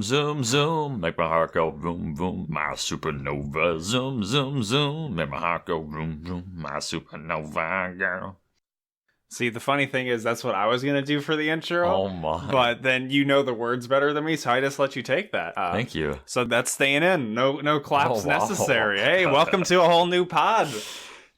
zoom, zoom, zoom. Make my heart go boom, boom. My supernova. Zoom, zoom, zoom. Make my heart go boom, boom. My supernova girl. See, the funny thing is that's what I was going to do for the intro. Oh, my. But then you know the words better than me, so I just let you take that. Thank you. So that's staying in. No claps Oh, wow. necessary. Hey, welcome to a whole new pod.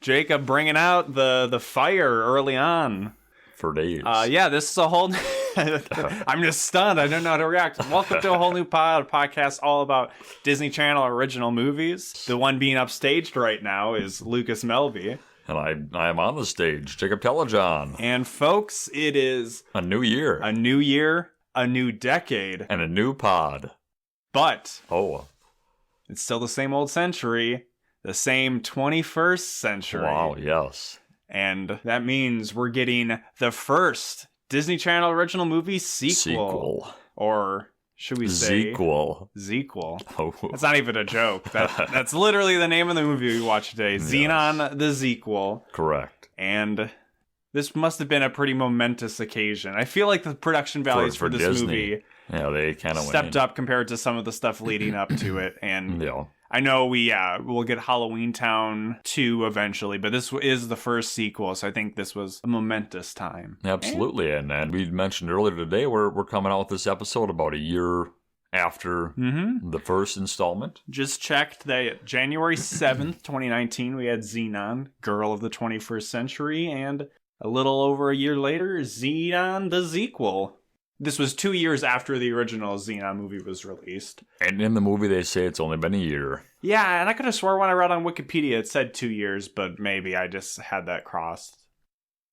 Jacob bringing out the fire early on. For days. Yeah, this is a whole... I'm just stunned. I don't know how to react. Welcome to a whole new podcast all about Disney Channel original movies. The one being upstaged right now is Lucas Melby. And I am on the stage, Jacob Telejohn. And folks, it is... A new year. A new year, a new decade. And a new pod. But... Oh. It's still the same old century. The same 21st century. Wow, yes. And that means we're getting the first Disney Channel original movie sequel. Or should we say... Zequel. Oh. That's not even a joke. That's literally the name of the movie we watched today. Yes. Zenon the Zequel. Correct. And this must have been a pretty momentous occasion. I feel like the production values for this Disney. movie they kind of stepped up compared to some of the stuff leading up to it. And yeah. I know we'll get Halloween Town 2 eventually, but this is the first sequel, so I think this was a momentous time. Absolutely, and we mentioned earlier today we're coming out with this episode about a year after the first installment. Just checked that January 7th, 2019, we had Zenon, Girl of the 21st Century, and a little over a year later, Zenon the Zequel. This was 2 years after the original Zenon movie was released. And in the movie, they say it's only been a year. Yeah, and I could have swore when I read on Wikipedia it said 2 years, but maybe I just had that crossed.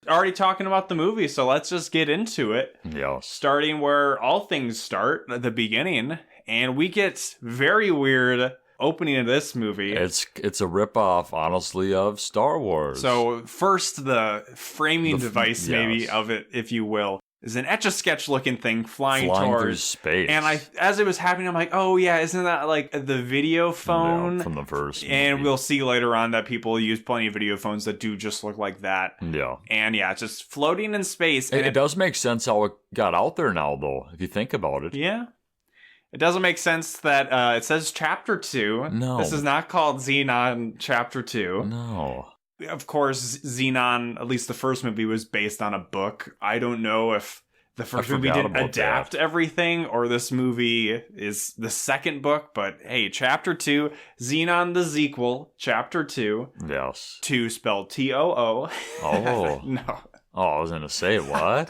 Already talking about the movie, so let's just get into it. Yes. Starting where all things start, at the beginning, and we get very weird opening of this movie. It's a ripoff, honestly, of Star Wars. So first, the framing device, maybe, of it, if you will, is an Etch-a-Sketch looking thing flying through towards space. And as it was happening, I'm like, oh yeah, isn't that like the video phone? Yeah, from the first movie. And we'll see later on that people use plenty of video phones that do just look like that. Yeah. And yeah, it's just floating in space. And it does make sense how it got out there now, though, if you think about it. Yeah. It doesn't make sense that it says Chapter 2. No. This is not called Zenon Chapter 2. No. Of course, Zenon, at least the first movie, was based on a book. I don't know if the first movie didn't adapt everything or this movie is the second book, but hey, Chapter 2, Zenon the Zequel, Chapter 2. Yes. 2 spelled T-O-O. Oh. No. Oh, I was going to say, what?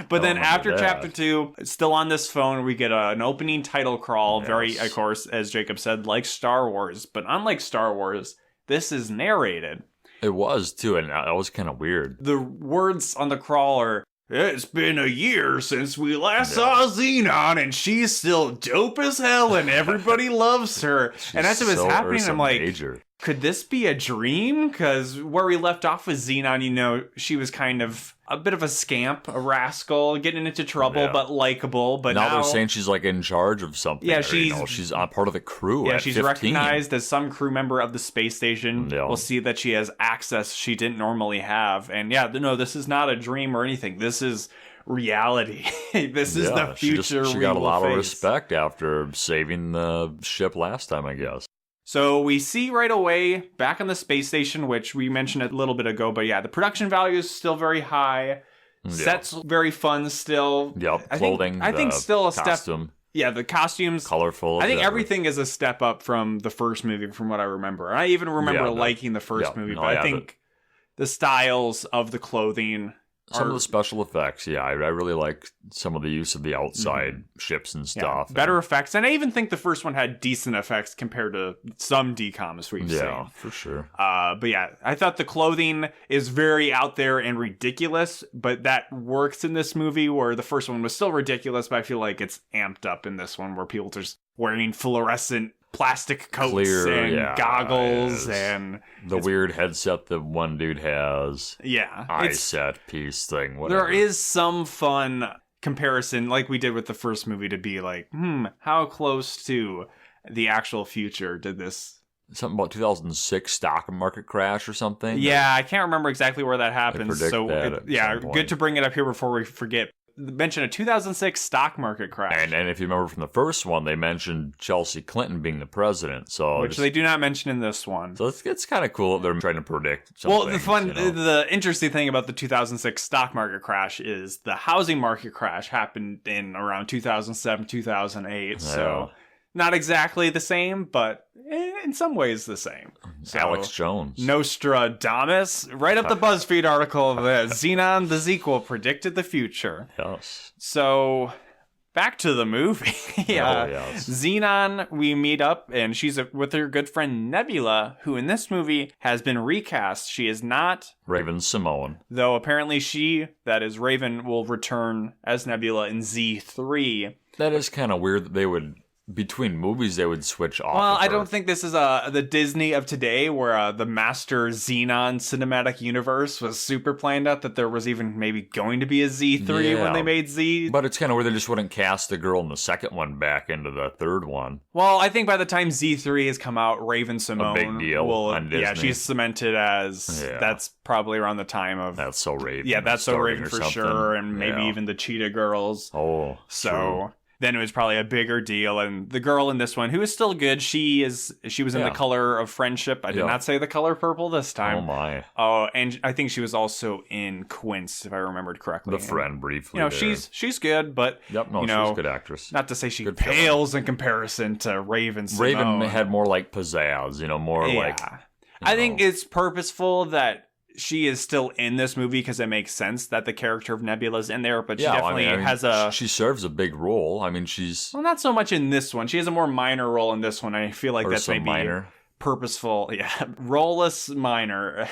But then after Chapter 2, still on this phone, we get an opening title crawl. Yes. Very, of course, as Jacob said, like Star Wars. But unlike Star Wars, this is narrated. It was, too, and that was kind of weird. The words on the crawl are, it's been a year since we last saw Zenon, and she's still dope as hell, and everybody loves her. And as it was happening, I'm like, could this be a dream? Because where we left off with Zenon, she was kind of a bit of a scamp, a rascal, getting into trouble, but likable. But now they're saying she's like in charge of something. Yeah, she's on part of the crew. Yeah, at she's 15. recognized as some crew member of the space station. Yeah. We'll see that she has access she didn't normally have. And yeah, no, this is not a dream or anything. This is reality. This is the future. She got a lot of respect after saving the ship last time, I guess. So we see right away back on the space station, which we mentioned a little bit ago, but yeah, the production value is still very high. Yeah. Sets very fun still. Yep, clothing. I think still a costume. Step. Yeah, the costumes. Colorful. I think everything is a step up from the first movie, from what I remember. I even remember liking the first movie, but I think the styles of the clothing. Some of the special effects, I really like some of the use of the outside ships and stuff. Yeah, better effects. And I even think the first one had decent effects compared to some DCOMs we've seen. Yeah, for sure. But yeah, I thought the clothing is very out there and ridiculous, but that works in this movie where the first one was still ridiculous, but I feel like it's amped up in this one where people are just wearing fluorescent plastic coats and goggles and the weird headset that one dude has. Yeah. Eye set piece thing. Whatever. There is some fun comparison like we did with the first movie to be like, how close to the actual future did this... Something about 2006 stock market crash or something? Yeah, I can't remember exactly where that happened. So, good to bring it up here before we forget. mention a 2006 stock market crash. And if you remember from the first one, they mentioned Chelsea Clinton being the president. So which they do not mention in this one. So it's kind of cool that they're trying to predict something. Well, the interesting thing about the 2006 stock market crash is the housing market crash happened in around 2007, 2008. Yeah. So not exactly the same, but in some ways the same. So, Alex Jones. Nostradamus. Right up the BuzzFeed article that Zenon the Zequel predicted the future. Yes. So back to the movie. Yes. Zenon, we meet up, and she's with her good friend Nebula, who in this movie has been recast. She is not Raven-Symoné. Though apparently that is Raven, will return as Nebula in Z3. That is kind of weird that they would... Between movies, they would switch off. Well, I don't think this is the Disney of today, where the Master Zenon cinematic universe was super planned out, that there was even maybe going to be a Z3 when they made Z. But it's kind of weird they just wouldn't cast the girl in the second one back into the third one. Well, I think by the time Z3 has come out, Raven-Symoné, a big deal on Disney. Yeah, she's cemented as that's probably around the time of That's So Raven. Yeah, That's So Raven for sure, and maybe even the Cheetah Girls. Oh, so. True. Then it was probably a bigger deal. And the girl in this one, who is still good, she was in The Color of Friendship. I did not say The Color Purple this time. Oh, my. Oh, and I think she was also in Quince, if I remembered correctly. The friend, briefly. She's good, but she's a good actress. Not to say she pales in comparison to Raven-Symoné. Raven had more like pizzazz, more like... I think it's purposeful that she is still in this movie because it makes sense that the character of Nebula's in there, but she definitely has a... She serves a big role. she's... Well, not so much in this one. She has a more minor role in this one. I feel like that's maybe minor. Purposeful. Yeah, role-less minor.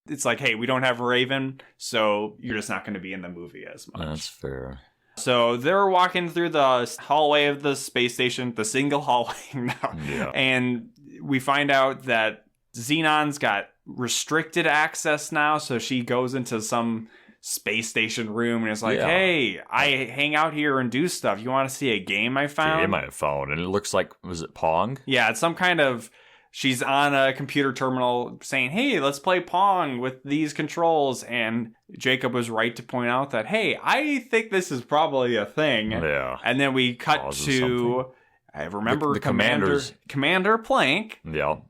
It's like, hey, we don't have Raven, so you're just not going to be in the movie as much. That's fair. So they're walking through the hallway of the space station, the single hallway now, and we find out that Zenon's got restricted access now, so she goes into some space station room and is like, hey, I hang out here and do stuff. You want to see a game I found? Game I found, and it looks like, was it Pong? Yeah, it's some kind of... She's on a computer terminal saying, hey, let's play Pong with these controls. And Jacob was right to point out that, hey, I think this is probably a thing. Yeah. And then we cut to... I remember Commander Plank,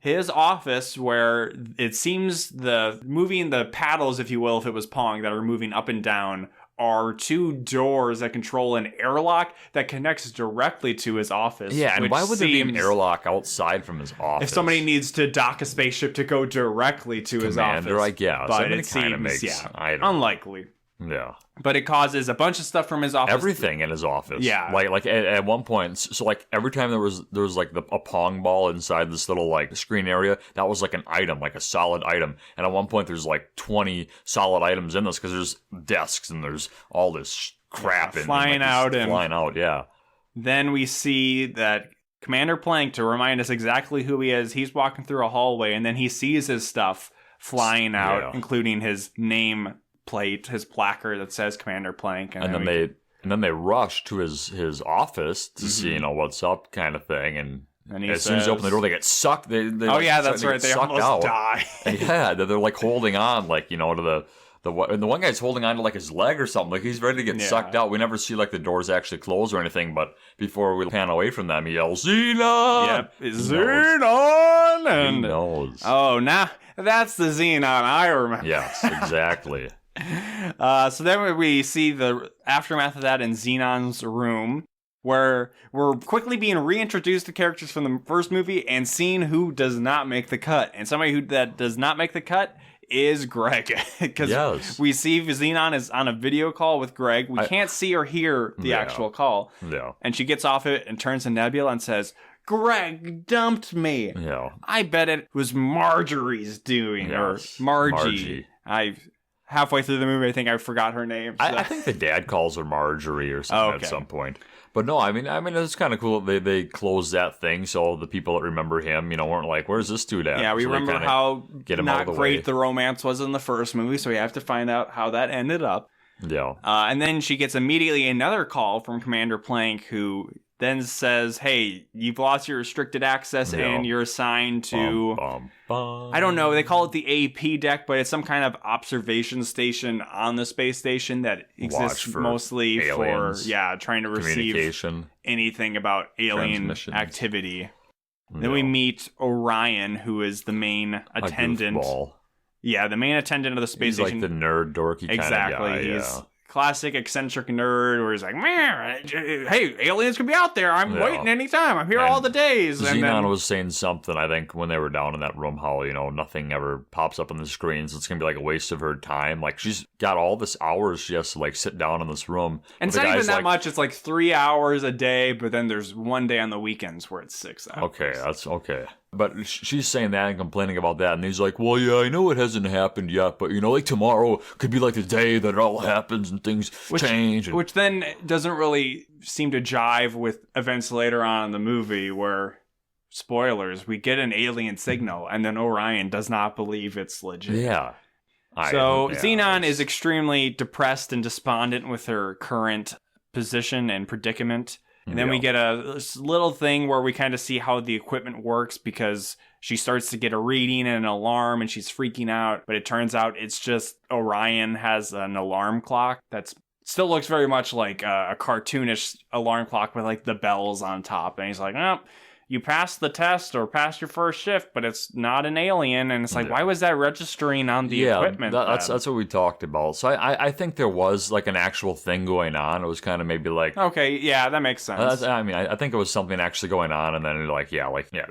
his office, where it seems moving the paddles, if you will, if it was Pong, that are moving up and down, are two doors that control an airlock that connects directly to his office. Yeah, and why would there be an airlock outside from his office? If somebody needs to dock a spaceship to go directly to his office. Commander, I guess. But it seems, unlikely. Yeah. But it causes a bunch of stuff from his office. Everything in his office. Yeah. Like at one point, so like every time there was like a Pong ball inside this little like screen area, that was like an item, like a solid item. And at one point there's like 20 solid items in this because there's desks and there's all this crap flying out. Yeah. Then we see that Commander Plank, to remind us exactly who he is, he's walking through a hallway and then he sees his stuff flying out, including his name plate, his placard that says Commander Plank, and then they rush to his office to see what's up, kind of thing, and as soon as they open the door, they get sucked. They that's right, they almost die. They're like holding on, like to the one guy's holding on to like his leg or something, like he's ready to get sucked out. We never see like the doors actually close or anything, but before we pan away from them, he yells, Zenon! Yep, Zenon! And he knows. Oh, now that's the Zenon I remember. Yes, exactly. So then we see the aftermath of that in Zenon's room, where we're quickly being reintroduced to characters from the first movie and seeing who does not make the cut. And somebody that does not make the cut is Greg. Because we see Zenon is on a video call with Greg. We can't see or hear the actual call. Yeah. And she gets off it and turns to Nebula and says, Greg dumped me. Yeah. I bet it was Marjorie's doing, or Margie. Halfway through the movie, I think I forgot her name. So. I think the dad calls her Marjorie or something at some point. But no, I mean, it's kind of cool that they closed that thing, so the people that remember him, weren't like, "Where's this dude at?" Yeah, we remember how not great way. The romance was in the first movie, so we have to find out how that ended up. Yeah. And then she gets immediately another call from Commander Plank, who then says, hey, you've lost your restricted access and you're assigned to, I don't know, they call it the AP deck, but it's some kind of observation station on the space station that exists mostly for trying to receive anything about alien activity. Then we meet Orion, who is the main attendant. Yeah, the main attendant of the space station. He's like the nerd, dorky kind of guy. Exactly. He's classic eccentric nerd where he's like, man, hey, aliens could be out there. I'm waiting anytime. I'm here all the days. Zenon was saying something, I think, when they were down in that room, how, nothing ever pops up on the screen, so it's going to be like a waste of her time. Like, she's got all this hours she has to, like, sit down in this room. And it's not even that much. It's like 3 hours a day, but then there's one day on the weekends where it's 6 hours. Okay, that's okay. But she's saying that and complaining about that, and he's like, well, yeah, I know it hasn't happened yet, but, like, tomorrow could be like the day that it all happens and things change. Which then doesn't really seem to jive with events later on in the movie where, spoilers, we get an alien signal, and then Orion does not believe it's legit. Yeah. Zenon is extremely depressed and despondent with her current position and predicament. And then we get a little thing where we kind of see how the equipment works because she starts to get a reading and an alarm and she's freaking out. But it turns out it's just Orion has an alarm clock that still looks very much like a cartoonish alarm clock with like the bells on top. And he's like, oh, you passed the test or passed your first shift, but it's not an alien. And it's like, why was that registering on the equipment? That's what we talked about. So I think there was like an actual thing going on. It was kind of maybe like... Okay, yeah, that makes sense. I think it was something actually going on, and then they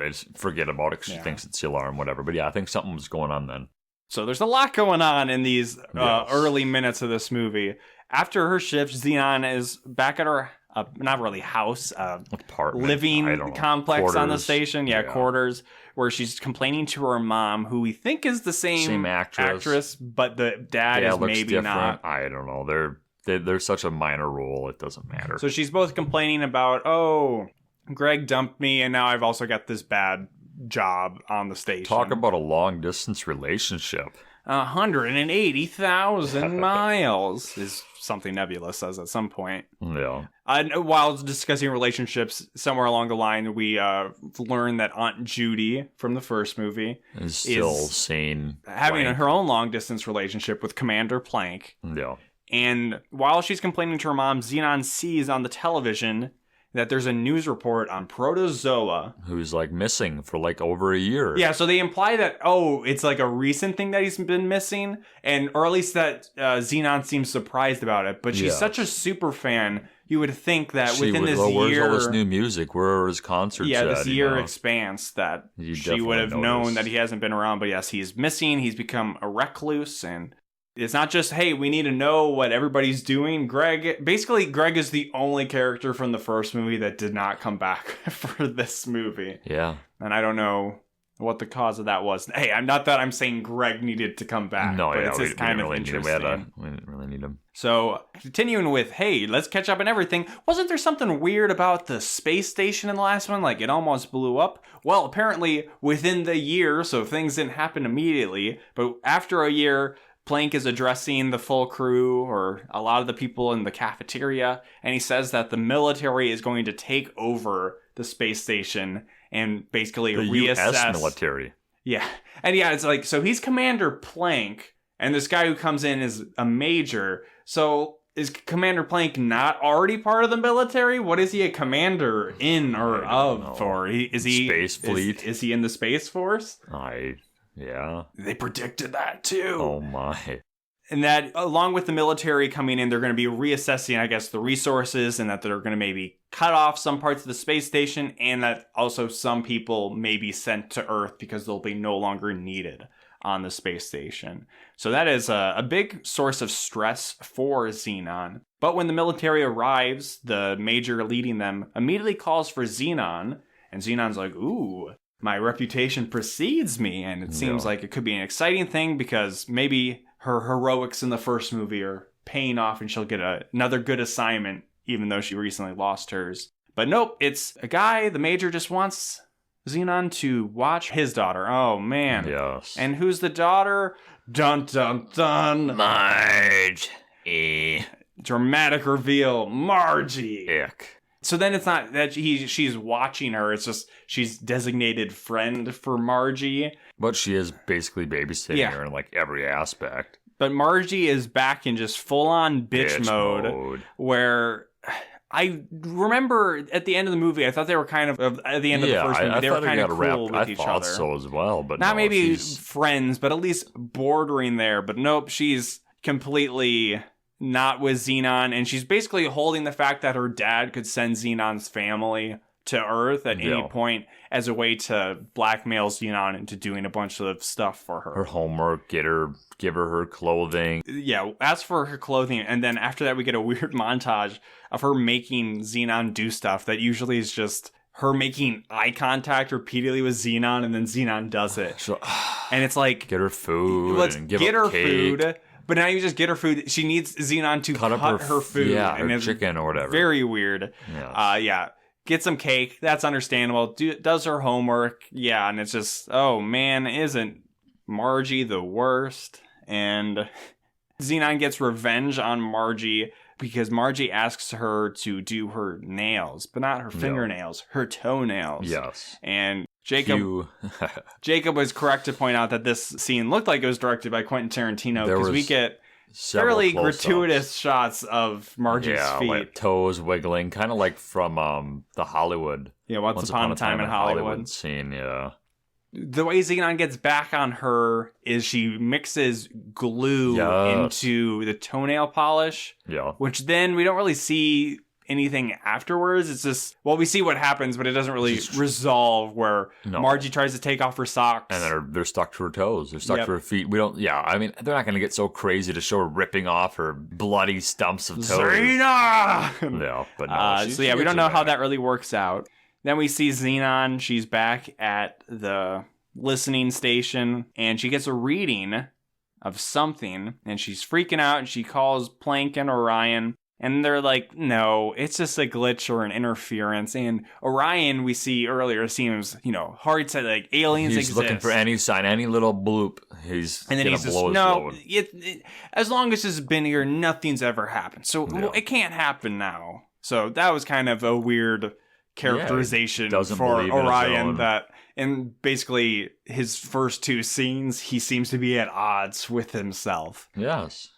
just forget about it because she thinks it's the alarm, whatever. But yeah, I think something was going on then. So there's a lot going on in these early minutes of this movie. After her shift, Zenon is back at her... not really house, apartment, living complex quarters. On the station. Yeah, quarters, where she's complaining to her mom, who we think is the same actress, but the dad is maybe different. Not. I don't know. They're such a minor role, it doesn't matter. So she's both complaining about, oh, Greg dumped me, and now I've also got this bad job on the station. Talk about a long-distance relationship. 180,000 miles is something Nebula says at some point. Yeah. While discussing relationships, somewhere along the line, we learn that Aunt Judy from the first movie is still sane, having her own long-distance relationship with Commander Plank. Yeah. And while she's complaining to her mom, Zenon sees on the television that there's a news report on Protozoa. Who's, like, missing for, like, over a year. Yeah, so they imply that, it's, like, a recent thing that he's been missing, or at least that Zenon seems surprised about it. But she's such a super fan, you would think that within this year... Where's all this new music? Where are his concerts at? This year expanse that she would have known that he hasn't been around. But yes, he's missing, he's become a recluse, and... It's not just, hey, we need to know what everybody's doing. Greg is the only character from the first movie that did not come back for this movie. Yeah. And I don't know what the cause of that was. Hey, I'm not that I'm saying Greg needed to come back. No, but it's just kind of interesting. We didn't really need him. So, continuing with, hey, let's catch up on everything. Wasn't there something weird about the space station in the last one? Like, it almost blew up? Well, apparently, within the year, so things didn't happen immediately, but after a year... Plank is addressing the full crew or a lot of the people in the cafeteria, and he says that the military is going to take over the space station and basically reassess. The U.S. military. Yeah. And yeah, it's like, so he's Commander Plank, and this guy who comes in is a major. So is Commander Plank not already part of the military? What is he a commander in or of? Or is he... Space Fleet? Is he in the Space Force? Yeah. They predicted that too. Oh my. And that along with the military coming in, they're going to be reassessing, I guess, the resources, and that they're going to maybe cut off some parts of the space station, and that also some people may be sent to Earth because they'll be no longer needed on the space station. So that is a big source of stress for Zenon. But when the military arrives, the major leading them immediately calls for Zenon, and Zenon's like, ooh, my reputation precedes me, and it seems like it could be an exciting thing because maybe her heroics in the first movie are paying off and she'll get another good assignment, even though she recently lost hers. But nope, it's a guy, the major just wants Zenon to watch his daughter. Oh, man. Yes. And who's the daughter? Dun, dun, dun. Marge. Dramatic reveal. Margie. Ick. So then it's not that she's watching her. It's just she's designated friend for Margie. But she is basically babysitting her in like every aspect. But Margie is back in just full-on bitch mode, where I remember at the end of the movie, I thought they were kind of at the end of the first movie, they were kind of cool with each other. I thought so as well, but not maybe friends, but at least bordering there. But nope, she's completely not with Zenon, and she's basically holding the fact that her dad could send Zenon's family to Earth at any point as a way to blackmail Zenon into doing a bunch of stuff for her. Her homework, give her her clothing. Yeah, ask for her clothing, and then after that we get a weird montage of her making Zenon do stuff that usually is just her making eye contact repeatedly with Zenon, and then Zenon does it. And it's like, get her food, and give her cake. Food. But now you just get her food. She needs Zenon to cut her food. Yeah, and her chicken or whatever. Very weird. Yes. Get some cake. That's understandable. Does her homework. Yeah, and it's just, oh man, isn't Margie the worst? And Zenon gets revenge on Margie because Margie asks her to do her nails, but not her fingernails, her toenails. Yes. And Jacob was correct to point out that this scene looked like it was directed by Quentin Tarantino because we get fairly gratuitous shots of Margie's feet. Like toes wiggling, kind of like from the Hollywood. Yeah, Once Upon a Time in Hollywood scene, yeah. The way Zenon gets back on her is she mixes glue into the toenail polish. Yeah. Which then we don't really see anything afterwards. It's just, well, we see what happens, but it doesn't really resolve where Margie tries to take off her socks. And then they're stuck to her toes. They're stuck to her feet. I mean, they're not going to get so crazy to show her ripping off her bloody stumps of toes. Zenon! No, but no. We don't know how that really works out. Then we see Zenon. She's back at the listening station, and she gets a reading of something, and she's freaking out, and she calls Plank and Orion. And they're like, no, it's just a glitch or an interference. And Orion, we see earlier, seems, hard to like aliens exist. He's looking for any sign, any little bloop. He's and then he's just, no, as long as it's been here, nothing's ever happened. So it can't happen now. So that was kind of a weird characterization for Orion that in basically his first two scenes, he seems to be at odds with himself. Yes.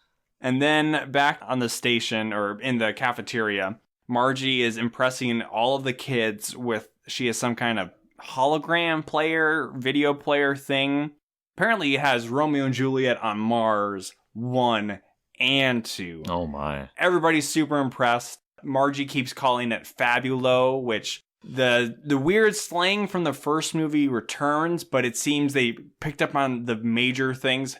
And then back on the station or in the cafeteria, Margie is impressing all of the kids with, she has some kind of hologram player, video player thing. Apparently it has Romeo and Juliet on Mars 1 and 2. Oh my. Everybody's super impressed. Margie keeps calling it Fabulo, which the weird slang from the first movie returns, but it seems they picked up on the major things,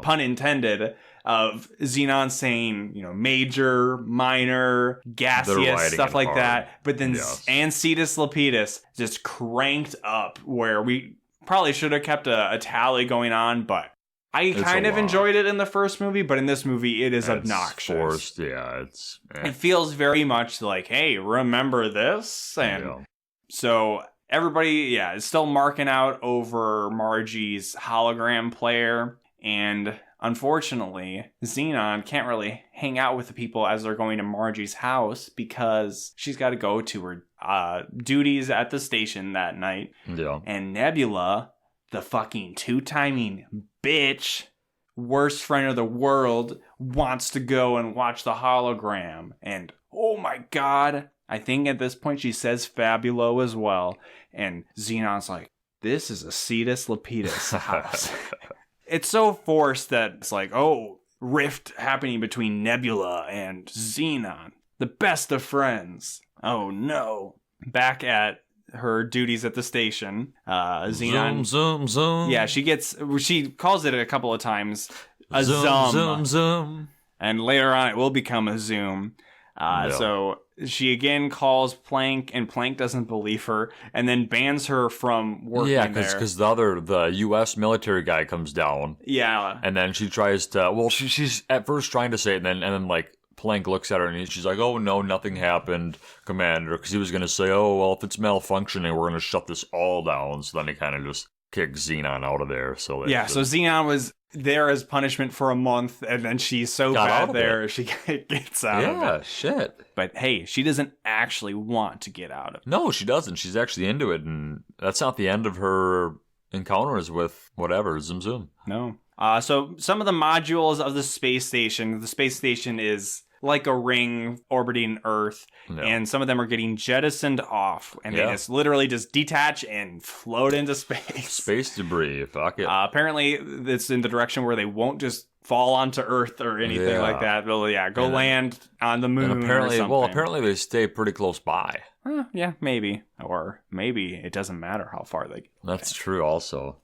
pun intended, of Zenon saying, major, minor, gaseous, stuff like that. But then Ancetus Lapidus just cranked up where we probably should have kept a tally going on, but I kind of enjoyed it in the first movie, but in this movie it is obnoxious. Forced, It feels very much like, hey, remember this? And so everybody, is still marking out over Margie's hologram player, and unfortunately, Zenon can't really hang out with the people as they're going to Margie's house because she's got to go to her duties at the station that night. Yeah. And Nebula, the fucking two-timing bitch, worst friend of the world, wants to go and watch the hologram. And oh my god, I think at this point she says Fabulo as well. And Xenon's like, this is a Cetus Lapidus house. It's so forced that it's like, oh, rift happening between Nebula and Zenon, the best of friends. Oh no. Back at her duties at the station, Zenon, zoom. Yeah, she calls it a couple of times a zoom. And later on it will become a zoom. So she again calls Plank, and Plank doesn't believe her, and then bans her from working there. Yeah, because the U.S. military guy comes down. Yeah. And then she tries to, she's at first trying to say it, and then like, Plank looks at her, and she's like, oh, no, nothing happened, Commander, because he was going to say, oh, well, if it's malfunctioning, we're going to shut this all down. So then he kind of just kick Zenon out of there. So so Zenon was there as punishment for a month, and then she's so bad there, she gets out of it. Yeah, shit. But hey, she doesn't actually want to get out of it. No, she doesn't. She's actually into it, and that's not the end of her encounters with whatever, Zoom Zoom. No. So some of the modules of the space station is like a ring orbiting Earth, and some of them are getting jettisoned off, and they just literally just detach and float into space. Space debris, fuck it. Apparently, it's in the direction where they won't just fall onto Earth or anything like that. They'll land on the moon. And apparently they stay pretty close by. Yeah, maybe, or maybe it doesn't matter how far they get. That's true, also.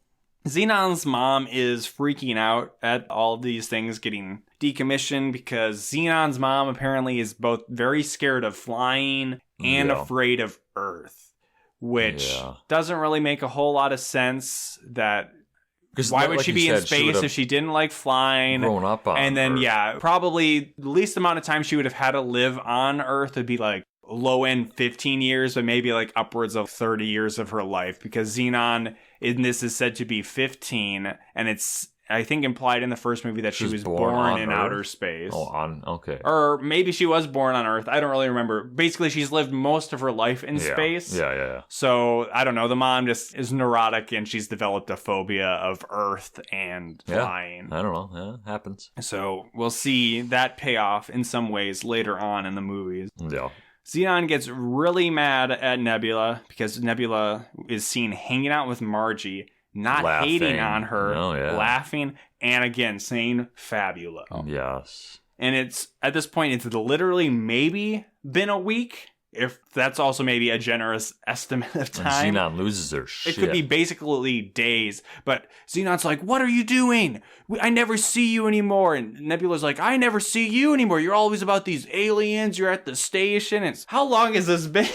Zenon's mom is freaking out at all these things getting decommissioned because Zenon's mom apparently is both very scared of flying and afraid of Earth, which doesn't really make a whole lot of sense. Why would she be in space if she didn't like flying? Grown up on and then, Earth. probably the least amount of time she would have had to live on Earth would be like low end 15 years, but maybe like upwards of 30 years of her life, because Zenon in this is said to be 15, and it's, I think, implied in the first movie that she was born in outer space. Okay. Or maybe she was born on Earth. I don't really remember. Basically, she's lived most of her life in space. Yeah. So, I don't know. The mom just is neurotic, and she's developed a phobia of Earth and flying. I don't know. Yeah, it happens. So, we'll see that pay off in some ways later on in the movies. Yeah. Zenon gets really mad at Nebula because Nebula is seen hanging out with Margie, not hating on her, laughing, and again saying fabula. Yes. And it's at this point, it's literally maybe been a week, if that's also maybe a generous estimate of time. And Zenon loses her shit. It could be basically days, but Zenon's like, "What are you doing? I never see you anymore." And Nebula's like, "I never see you anymore. You're always about these aliens. You're at the station." It's, how long has this been?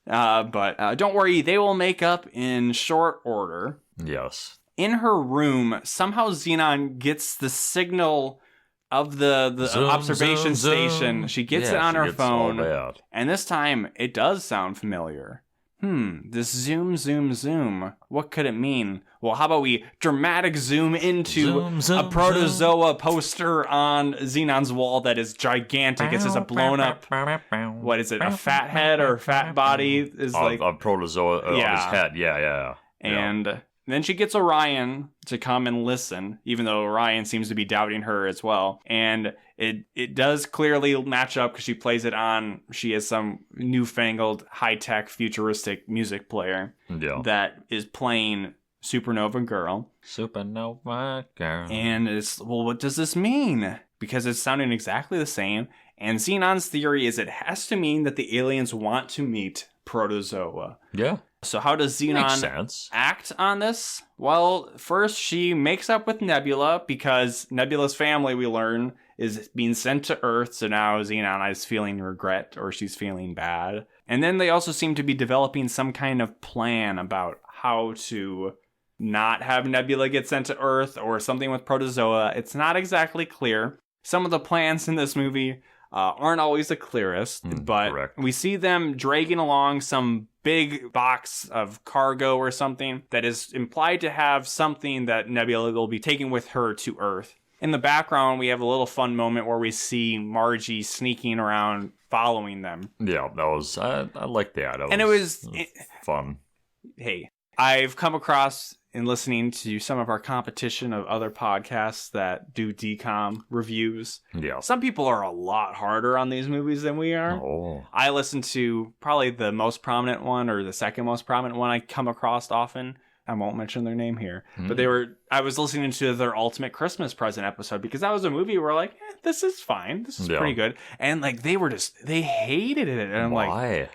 But don't worry, they will make up in short order. Yes. In her room, somehow Zenon gets the signal of the observation station. She gets it on her phone, and this time it does sound familiar. This zoom, zoom, zoom. What could it mean? Well, how about we dramatic zoom into a protozoa poster on Zenon's wall that is gigantic. It's just a blown up, what is it, a fat head or a fat body? Is like a protozoa of his head. Yeah. And then she gets Orion to come and listen, even though Orion seems to be doubting her as well. And it does clearly match up because she plays it on, she has some newfangled, high-tech, futuristic music player that is playing Supernova Girl. Supernova Girl. And it's, well, what does this mean? Because it's sounding exactly the same. And Zenon's theory is it has to mean that the aliens want to meet Protozoa. Yeah. So how does Zenon act on this? Well, first she makes up with Nebula because Nebula's family, we learn, is being sent to Earth. So now Zenon is feeling regret, or she's feeling bad. And then they also seem to be developing some kind of plan about how to not have Nebula get sent to Earth or something with Protozoa. It's not exactly clear. Some of the plans in this movie aren't always the clearest, but we see them dragging along some big box of cargo or something that is implied to have something that Nebula will be taking with her to Earth. In the background, we have a little fun moment where we see Margie sneaking around following them. Yeah, that was, I like that. It was fun. Hey, I've come across in listening to some of our competition of other podcasts that do DCOM reviews. Yeah. Some people are a lot harder on these movies than we are. Oh. I listen to probably the most prominent one, or the second most prominent one I come across often. I won't mention their name here. But I was listening to their Ultimate Christmas Present episode because that was a movie where like, this is fine. This is pretty good. And like, they hated it. And I'm like,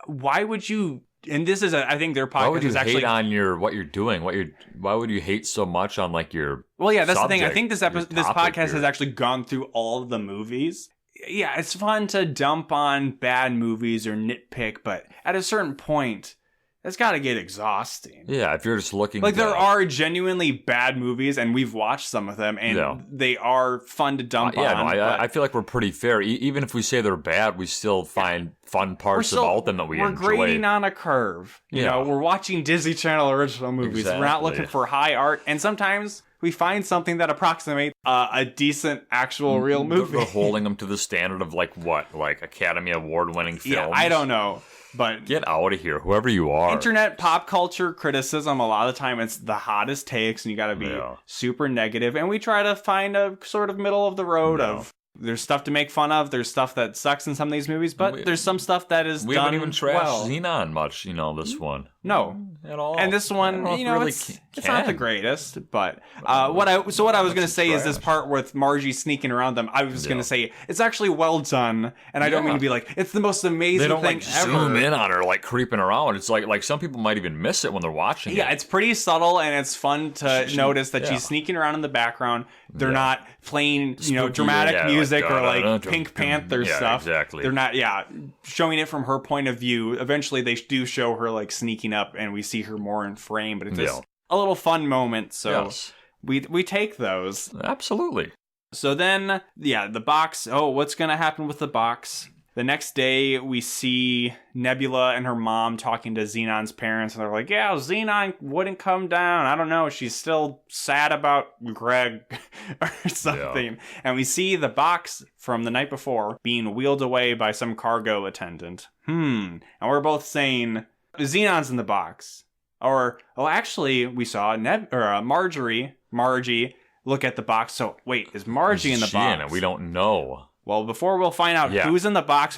why would you? And this is, I think their podcast is actually. Why would you hate on what you're doing? Why would you hate so much on like your? Well, yeah, that's the thing. I think this podcast has actually gone through all of the movies. Yeah, it's fun to dump on bad movies or nitpick, but at a certain point, it's got to get exhausting. Yeah, if you're just looking... Like, there are genuinely bad movies, and we've watched some of them, and they are fun to dump on. I feel like we're pretty fair. Even if we say they're bad, we still find fun parts about them that we enjoy. We're grading on a curve. You know, we're watching Disney Channel original movies. Exactly. We're not looking for high art, and sometimes we find something that approximates a decent, actual, real movie. We're holding them to the standard of, like, what? Like, Academy Award-winning films? Yeah, I don't know. But get out of here, whoever you are. Internet pop culture criticism, a lot of the time it's the hottest takes, and you gotta be super negative. And we try to find a sort of middle of the road of there's stuff to make fun of, there's stuff that sucks in some of these movies, but there's some stuff that is we done haven't even trashed well. Zenon much, this one. No. At all. And this one, it's not the greatest, but what I was going to say is this part with Margie sneaking around them, I was going to say it's actually well done, and I don't mean to be like, it's the most amazing thing ever. Zoom in on her, like, creeping around. It's like some people might even miss it when they're watching it. Yeah, it's pretty subtle, and it's fun to notice that she's sneaking around in the background. They're not playing, dramatic music or like Pink Panther stuff. Exactly. They're not, showing it from her point of view. Eventually, they do show her like sneaking up, and we see her more in frame. But it's just a little fun moment. So we take those. Absolutely. So then, the box. Oh, what's gonna happen with the box? The next day, we see Nebula and her mom talking to Zenon's parents, and they're like, yeah, Zenon wouldn't come down. I don't know. She's still sad about Greg or something. Yeah. And we see the box from the night before being wheeled away by some cargo attendant. And we're both saying, Zenon's in the box. Or, actually, we saw Margie look at the box. So, wait, is Margie in the box? We don't know. Well, before we'll find out who's in the box,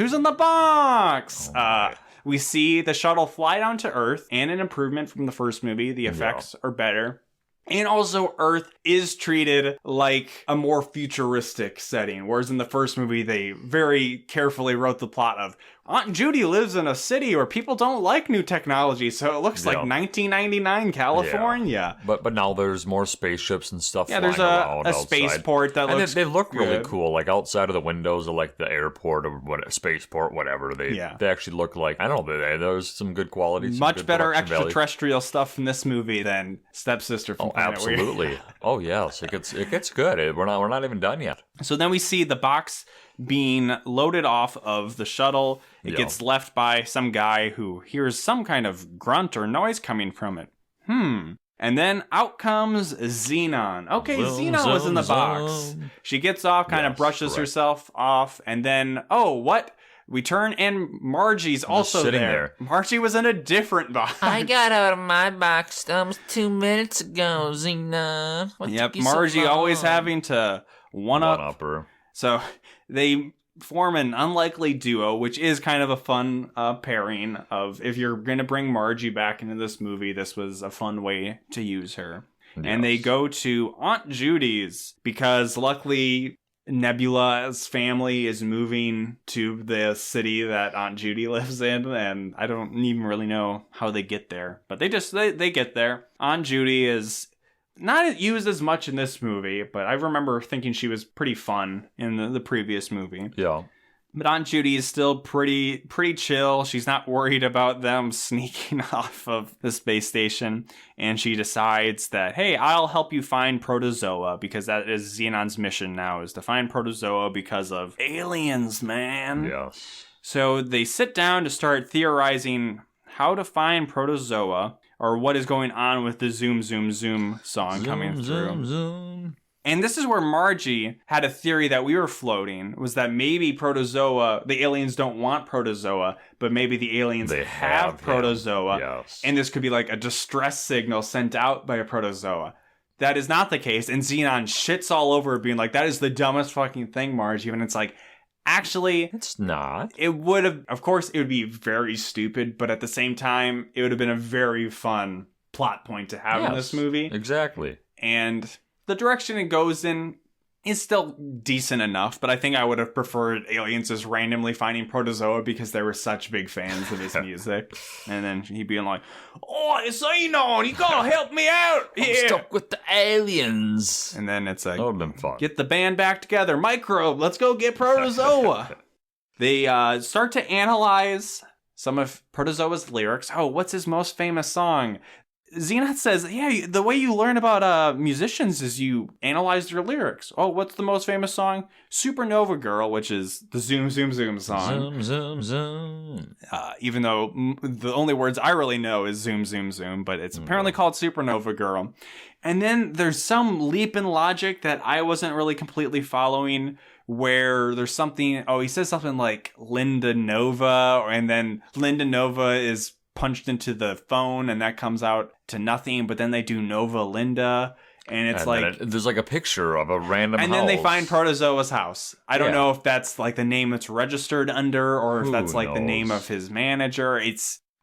we see the shuttle fly down to Earth, and an improvement from the first movie. The effects are better. And also, Earth is treated like a more futuristic setting, whereas in the first movie, they very carefully wrote the plot of Aunt Judy lives in a city where people don't like new technology, so it looks like 1999 California. Yeah. But now there's more spaceships and stuff flying around outside. There's a spaceport that looks they look really good. cool, like outside of the windows of like the airport or spaceport, whatever. They actually look like, I don't know, there's some good quality. Much better extraterrestrial stuff in this movie than Stepsister from Planet absolutely. Weird. Oh yes, it gets good. We're not even done yet. So then we see the box being loaded off of the shuttle. It gets left by some guy who hears some kind of grunt or noise coming from it. And then out comes Zenon. Okay, Zenon was in the box. She gets off, kind of brushes herself off, and then, what? We turn, and Margie's also there. Margie was in a different box. I got out of my box almost 2 minutes ago, Zenon. Margie always having to one-up her. So they form an unlikely duo, which is kind of a fun pairing of, if you're going to bring Margie back into this movie, this was a fun way to use her. Yes. And they go to Aunt Judy's because luckily Nebula's family is moving to the city that Aunt Judy lives in, and I don't even really know how they get there, but they get there. Aunt Judy is not used as much in this movie, but I remember thinking she was pretty fun in the previous movie. Yeah. But Aunt Judy is still pretty chill. She's not worried about them sneaking off of the space station. And she decides that, hey, I'll help you find Protozoa, because that is Xenon's mission now, is to find Protozoa because of aliens, man. Yes. So they sit down to start theorizing how to find Protozoa, or what is going on with the Zoom, Zoom, Zoom song coming through. Zoom, zoom. And this is where Margie had a theory that we were floating, was that maybe Protozoa, the aliens don't want Protozoa, but maybe the aliens have Protozoa. Yes. And this could be like a distress signal sent out by a Protozoa. That is not the case. And Zenon shits all over it, being like, that is the dumbest fucking thing, Margie. And it's like, actually, it's not. It would have, of course, it would be very stupid, but at the same time, it would have been a very fun plot point to have in this movie. Exactly. And the direction it goes in is still decent enough, but I think I would have preferred aliens just randomly finding Protozoa because they were such big fans of his music. And then he being like, oh, it's Zenon, you gotta help me out here. I'm stuck with the aliens. And then it's like, that would have been fun. Get the band back together. Microbe, let's go get Protozoa. They start to analyze some of Protozoa's lyrics. Oh, what's his most famous song? Zenon says, yeah, the way you learn about musicians is you analyze their lyrics. Oh, what's the most famous song? Supernova Girl, which is the Zoom, Zoom, Zoom song. Zoom, zoom, zoom. Even though the only words I really know is Zoom, Zoom, Zoom, but it's apparently called Supernova Girl. And then there's some leap in logic that I wasn't really completely following, where there's something, he says something like Linda Nova, and then Linda Nova is punched into the phone and that comes out to nothing, but then they do Nova Linda, and it's there's like a picture of a random house. And then they find Protozoa's house. I don't know if that's like the name it's registered under, or if that's like the name of his manager.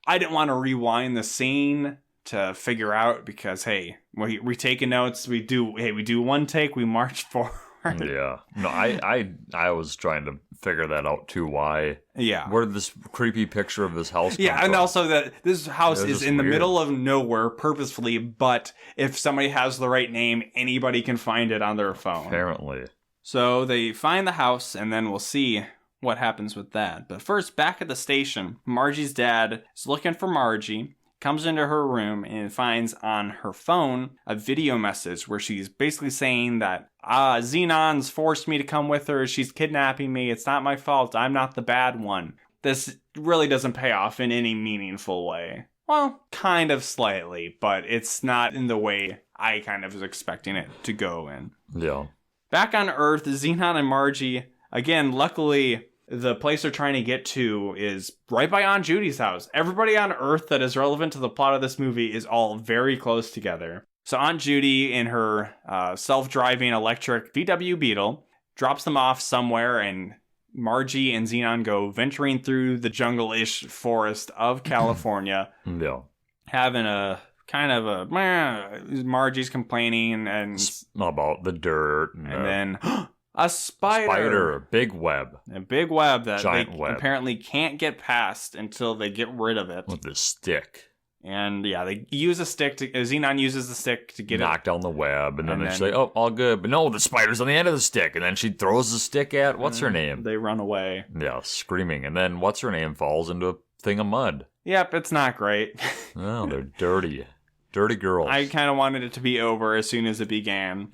I didn't want to rewind the scene to figure out, because hey, we taking notes, we do one take, we march forward. Yeah. No, I was trying to figure that out too. Why? Yeah. Where did this creepy picture of this house come and from? also that this house is in the middle of nowhere purposefully, but if somebody has the right name, anybody can find it on their phone. Apparently. So they find the house, and then we'll see what happens with that. But first, back at the station, Margie's dad is looking for Margie, comes into her room and finds on her phone a video message where she's basically saying that, Zenon's forced me to come with her. She's kidnapping me. It's not my fault. I'm not the bad one. This really doesn't pay off in any meaningful way. Well, kind of slightly, but it's not in the way I kind of was expecting it to go in. Yeah. Back on Earth, Zenon and Margie, again, luckily, the place they're trying to get to is right by Aunt Judy's house. Everybody on Earth that is relevant to the plot of this movie is all very close together. So Aunt Judy, in her self-driving electric VW Beetle, drops them off somewhere, and Margie and Zenon go venturing through the jungle-ish forest of California. Yeah. Having a kind of a... Margie's complaining and... about the dirt. And then... A spider. A big web. A big web that Giant they web. apparently can't get past until they get rid of it. With this stick. And yeah, they use a stick to... Zenon uses the stick to get knock down the web, and then she's like, oh, all good. But no, the spider's on the end of the stick. And then she throws the stick at... What's her name? They run away. Yeah, screaming. And then what's her name falls into a thing of mud. Yep, it's not great. Oh, they're dirty. Dirty girls. I kind of wanted it to be over as soon as it began.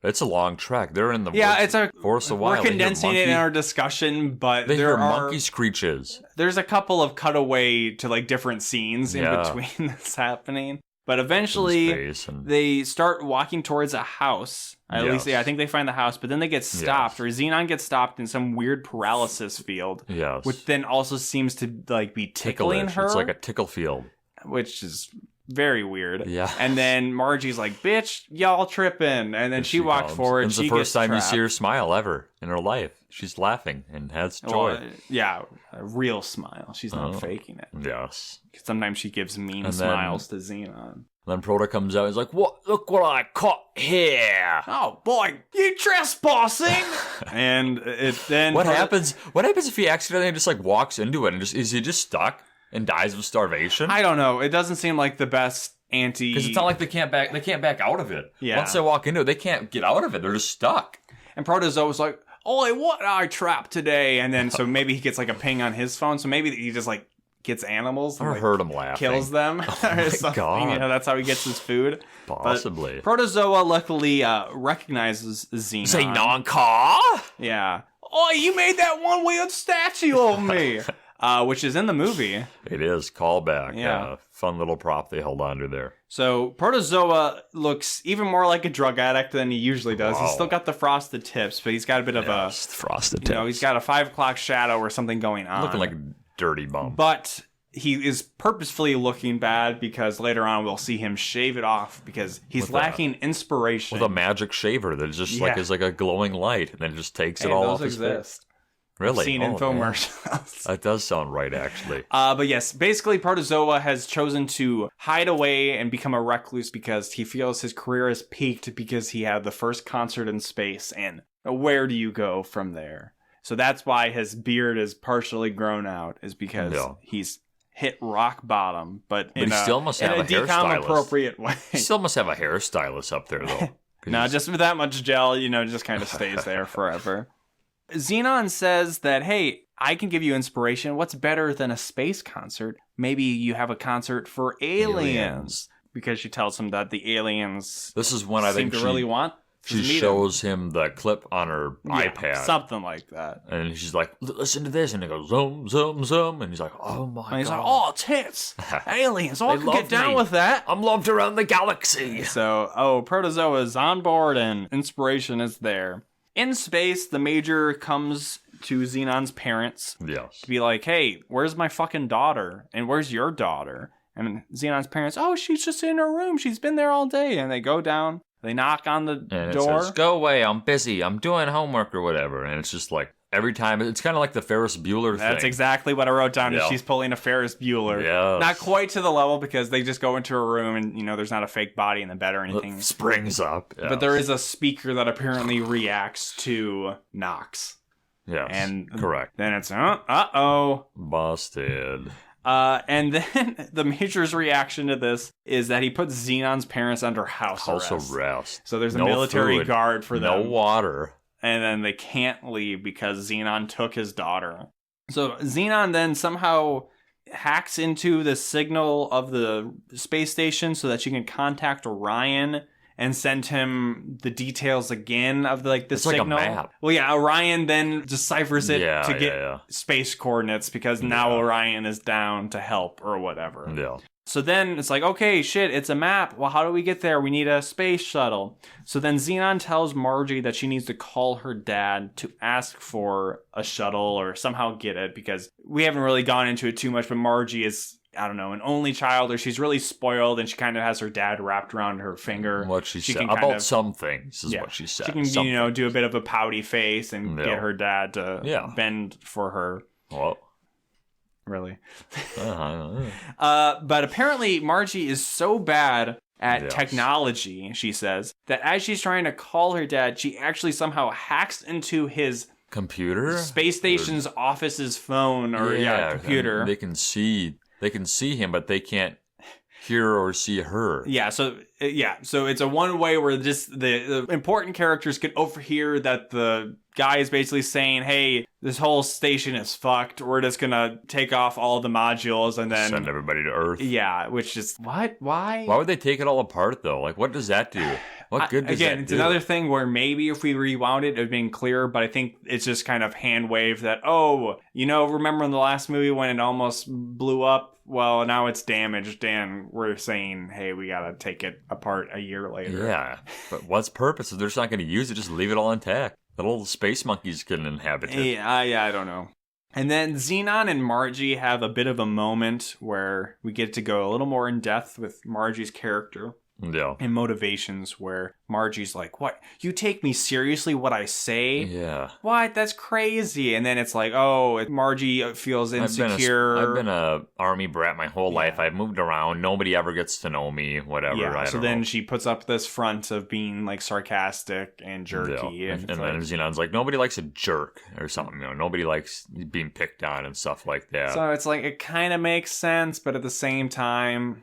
It's a long trek. They're in the forest a while. We're condensing it in our discussion, but there are monkey screeches. There's a couple of cutaway to like different scenes in between this happening. But eventually, they start walking towards a house. At least, I think they find the house, but then they get stopped, or Zenon gets stopped in some weird paralysis field. Yes. Which then also seems to like be tickling her. It's like a tickle field. Which is very weird. Yeah. And then Margie's like, bitch, y'all tripping. And then she walks forward. It's the first time you see her smile ever in her life. She's laughing and has joy. Well, a real smile. She's not faking it. Yes. Sometimes she gives mean smiles to Zenon. Then Proto comes out. He's like, "What? Look what I caught here!" Oh boy, you trespassing! And then what happens? What happens if he accidentally just like walks into it and is he just stuck and dies of starvation? I don't know. It doesn't seem like the best anti, because it's not like they can't back out of it. Yeah. Once they walk into it, they can't get out of it. They're just stuck. And Protozoa's like, "Oh, what I trapped today?" And then so maybe he gets like a ping on his phone. So maybe he just like gets animals and, I heard him laughing. Kills them or something. God. You know, that's how he gets his food. Possibly. But Protozoa luckily recognizes Zenon. Zenon car? Yeah. Oh, you made that one weird statue of me. Which is in the movie. It is. Callback. Yeah. Fun little prop they held onto there. So Protozoa looks even more like a drug addict than he usually does. Wow. He's still got the frosted tips, but he's got a bit of a frosted tips. You know, he's got a 5 o'clock shadow or something going on. Looking like a dirty bum. But he is purposefully looking bad because later on we'll see him shave it off because he's lacking inspiration. With a magic shaver that just like is like a glowing light, and then it just takes it all off his face. Really? I've seen infomercials. That does sound right, actually. But yes, basically Protozoa has chosen to hide away and become a recluse because he feels his career has peaked because he had the first concert in space, and where do you go from there? So that's why his beard is partially grown out, is because he's hit rock bottom, but he still must have a DCOM appropriate way. He still must have a hairstylist up there, though. No, just with that much gel, you know, just kind of stays there forever. Zenon says that, hey, I can give you inspiration. What's better than a space concert? Maybe you have a concert for aliens. Because she tells him that the aliens this is when I think to really want. She shows him the clip on her iPad. Something like that. And she's like, listen to this. And it goes, zoom, zoom, zoom. And he's like, oh my God. And he's like, oh, tits. Aliens. Oh, I can get down with that. I'm loved around the galaxy. So, Protozoa's on board and inspiration is there. In space, the Major comes to Zenon's parents. Yes. To be like, hey, where's my fucking daughter? And where's your daughter? And Zenon's parents, oh, she's just in her room. She's been there all day. And they go down. They knock on the and door. It says, go away. I'm busy. I'm doing homework or whatever. And it's just like every time. It's kind of like the Ferris Bueller thing. That's exactly what I wrote down. Is she's pulling a Ferris Bueller. Yes. Not quite to the level because they just go into a room and, there's not a fake body in the bed or anything. It springs up. Yes. But there is a speaker that apparently reacts to knocks. Yes, and correct. Then it's, uh-oh. Busted. And then the Major's reaction to this is that he puts Zenon's parents under house arrest. So there's a military guard for them. No water. And then they can't leave because Zenon took his daughter. So Zenon then somehow hacks into the signal of the space station so that she can contact Orion and send him the details again of the signal. Like a map. Well, yeah, Orion then deciphers it to get space coordinates because now Orion is down to help or whatever. Yeah. So then it's like, okay, shit, it's a map. Well, how do we get there? We need a space shuttle. So then Zenon tells Margie that she needs to call her dad to ask for a shuttle or somehow get it because we haven't really gone into it too much, but Margie is, I don't know, an only child, or she's really spoiled and she kind of has her dad wrapped around her finger. What she said about some things is what she said. She can, do a bit of a pouty face and get her dad to bend for her. Well, really. But apparently Margie is so bad at technology, she says, that as she's trying to call her dad, she actually somehow hacks into his computer, space station's office's phone or computer. They can see him, but they can't hear or see her. So it's a one way where just the important characters can overhear that the guy is basically saying, hey, this whole station is fucked. We're just gonna take off all the modules and then send everybody to Earth. Yeah, which is what? Why would they take it all apart though? Like, what does that do? What good does that do? Again, it's another thing where maybe if we rewound it, it would have been clearer, but I think it's just kind of hand waved that, remember in the last movie when it almost blew up? Well, now it's damaged, and we're saying, hey, we gotta take it apart a year later. Yeah, but what's purpose? If they're just not gonna use it, just leave it all intact. The little space monkeys can inhabit it. Yeah, I don't know. And then Zenon and Margie have a bit of a moment where we get to go a little more in depth with Margie's character. Yeah. And motivations where Margie's like, what? You take me seriously what I say? Yeah. What? That's crazy. And then it's like, Margie feels insecure. I've been a army brat my whole life. I've moved around. Nobody ever gets to know me, whatever. Yeah, so then she puts up this front of being like sarcastic and jerky. Yeah. And then Zenon's like, nobody likes a jerk or something. Nobody likes being picked on and stuff like that. So it's like, it kind of makes sense, but at the same time,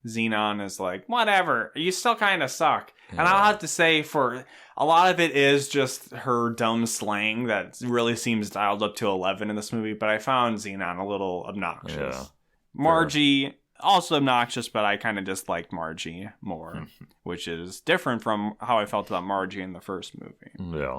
Zenon is like, whatever, you still kind of suck. Yeah. And I'll have to say, for a lot of it is just her dumb slang that really seems dialed up to 11 in this movie, but I found Zenon a little obnoxious. Yeah. Margie, also obnoxious, but I kind of disliked Margie more, which is different from how I felt about Margie in the first movie. Yeah.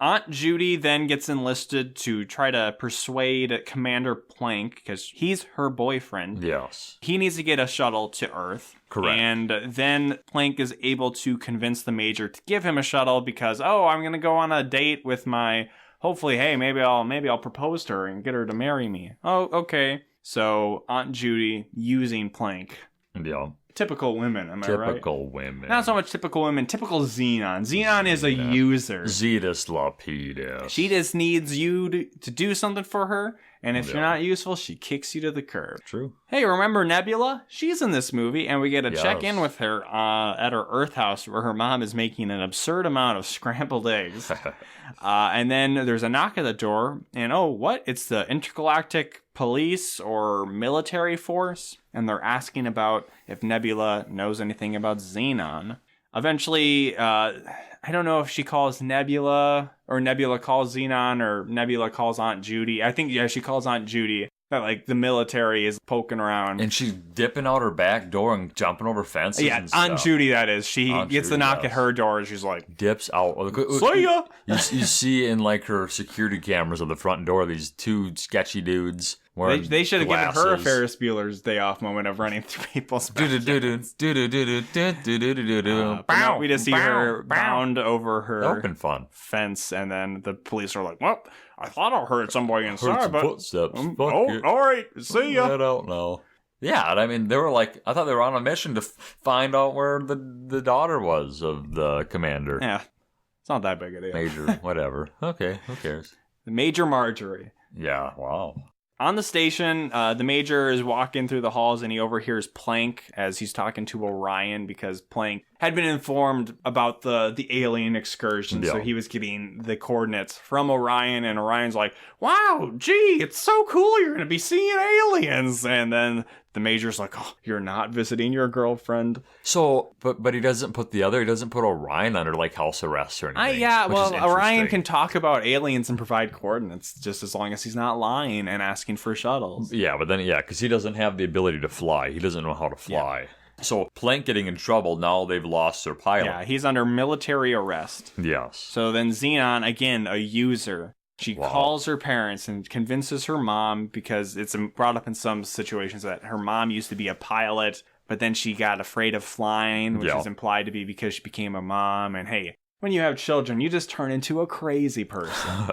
Aunt Judy then gets enlisted to try to persuade Commander Plank, because he's her boyfriend. Yes. He needs to get a shuttle to Earth. Correct. And then Plank is able to convince the Major to give him a shuttle because, I'm going to go on a date with my, hopefully, hey, maybe I'll propose to her and get her to marry me. Oh, okay. So Aunt Judy using Plank. Yeah. Typical women, am I right? Typical women. Not so much typical women, typical Zenon. Zenon is a user. Zetus Lapidus. She just needs you to do something for her, and if you're not useful, she kicks you to the curb. True. Hey, remember Nebula? She's in this movie, and we get to check in with her at her Earth house where her mom is making an absurd amount of scrambled eggs. And then there's a knock at the door, and what? It's the intergalactic police or military force, and they're asking about if Nebula knows anything about Zenon. Eventually, I don't know if she calls Nebula or Nebula calls Zenon or Nebula calls Aunt Judy. I think, she calls Aunt Judy. That, like, the military is poking around. And she's dipping out her back door and jumping over fences and stuff. Aunt Judy, that is. She gets the knock at her door and she's like... Dips out. See ya! You see in, like, her security cameras at the front door, these two sketchy dudes wearing They should have given her a glasses. Ferris Bueller's Day Off moment of running through people's But now we just see her bound over her That would've been fun. fence, and then the police are like, well, I thought I heard somebody Heard inside, some but... footsteps. Fuck it. all right, see ya. I don't know. Yeah, and I mean, they were like, I thought they were on a mission to find out where the daughter was of the commander. Yeah, it's not that big a deal. Major, whatever. Okay, who cares? Major Marjorie. Yeah, wow. On the station, the Major is walking through the halls and he overhears Plank as he's talking to Orion because Plank had been informed about the alien excursion. Yeah. So he was getting the coordinates from Orion, and Orion's like, wow, gee, it's so cool you're going to be seeing aliens. And then the Major's like, oh, you're not visiting your girlfriend. So, but he doesn't put Orion under like house arrest or anything. which is Orion can interesting. talk about aliens and provide coordinates just as long as he's not lying and asking for shuttles. Yeah, but then, because he doesn't have the ability to fly. He doesn't know how to fly. Yeah. So, Plank getting in trouble, now they've lost their pilot. Yeah, he's under military arrest. Yes. So then Zenon, again, a user, she calls her parents and convinces her mom, because it's brought up in some situations that her mom used to be a pilot, but then she got afraid of flying, which is implied to be because she became a mom. And hey, when you have children, you just turn into a crazy person.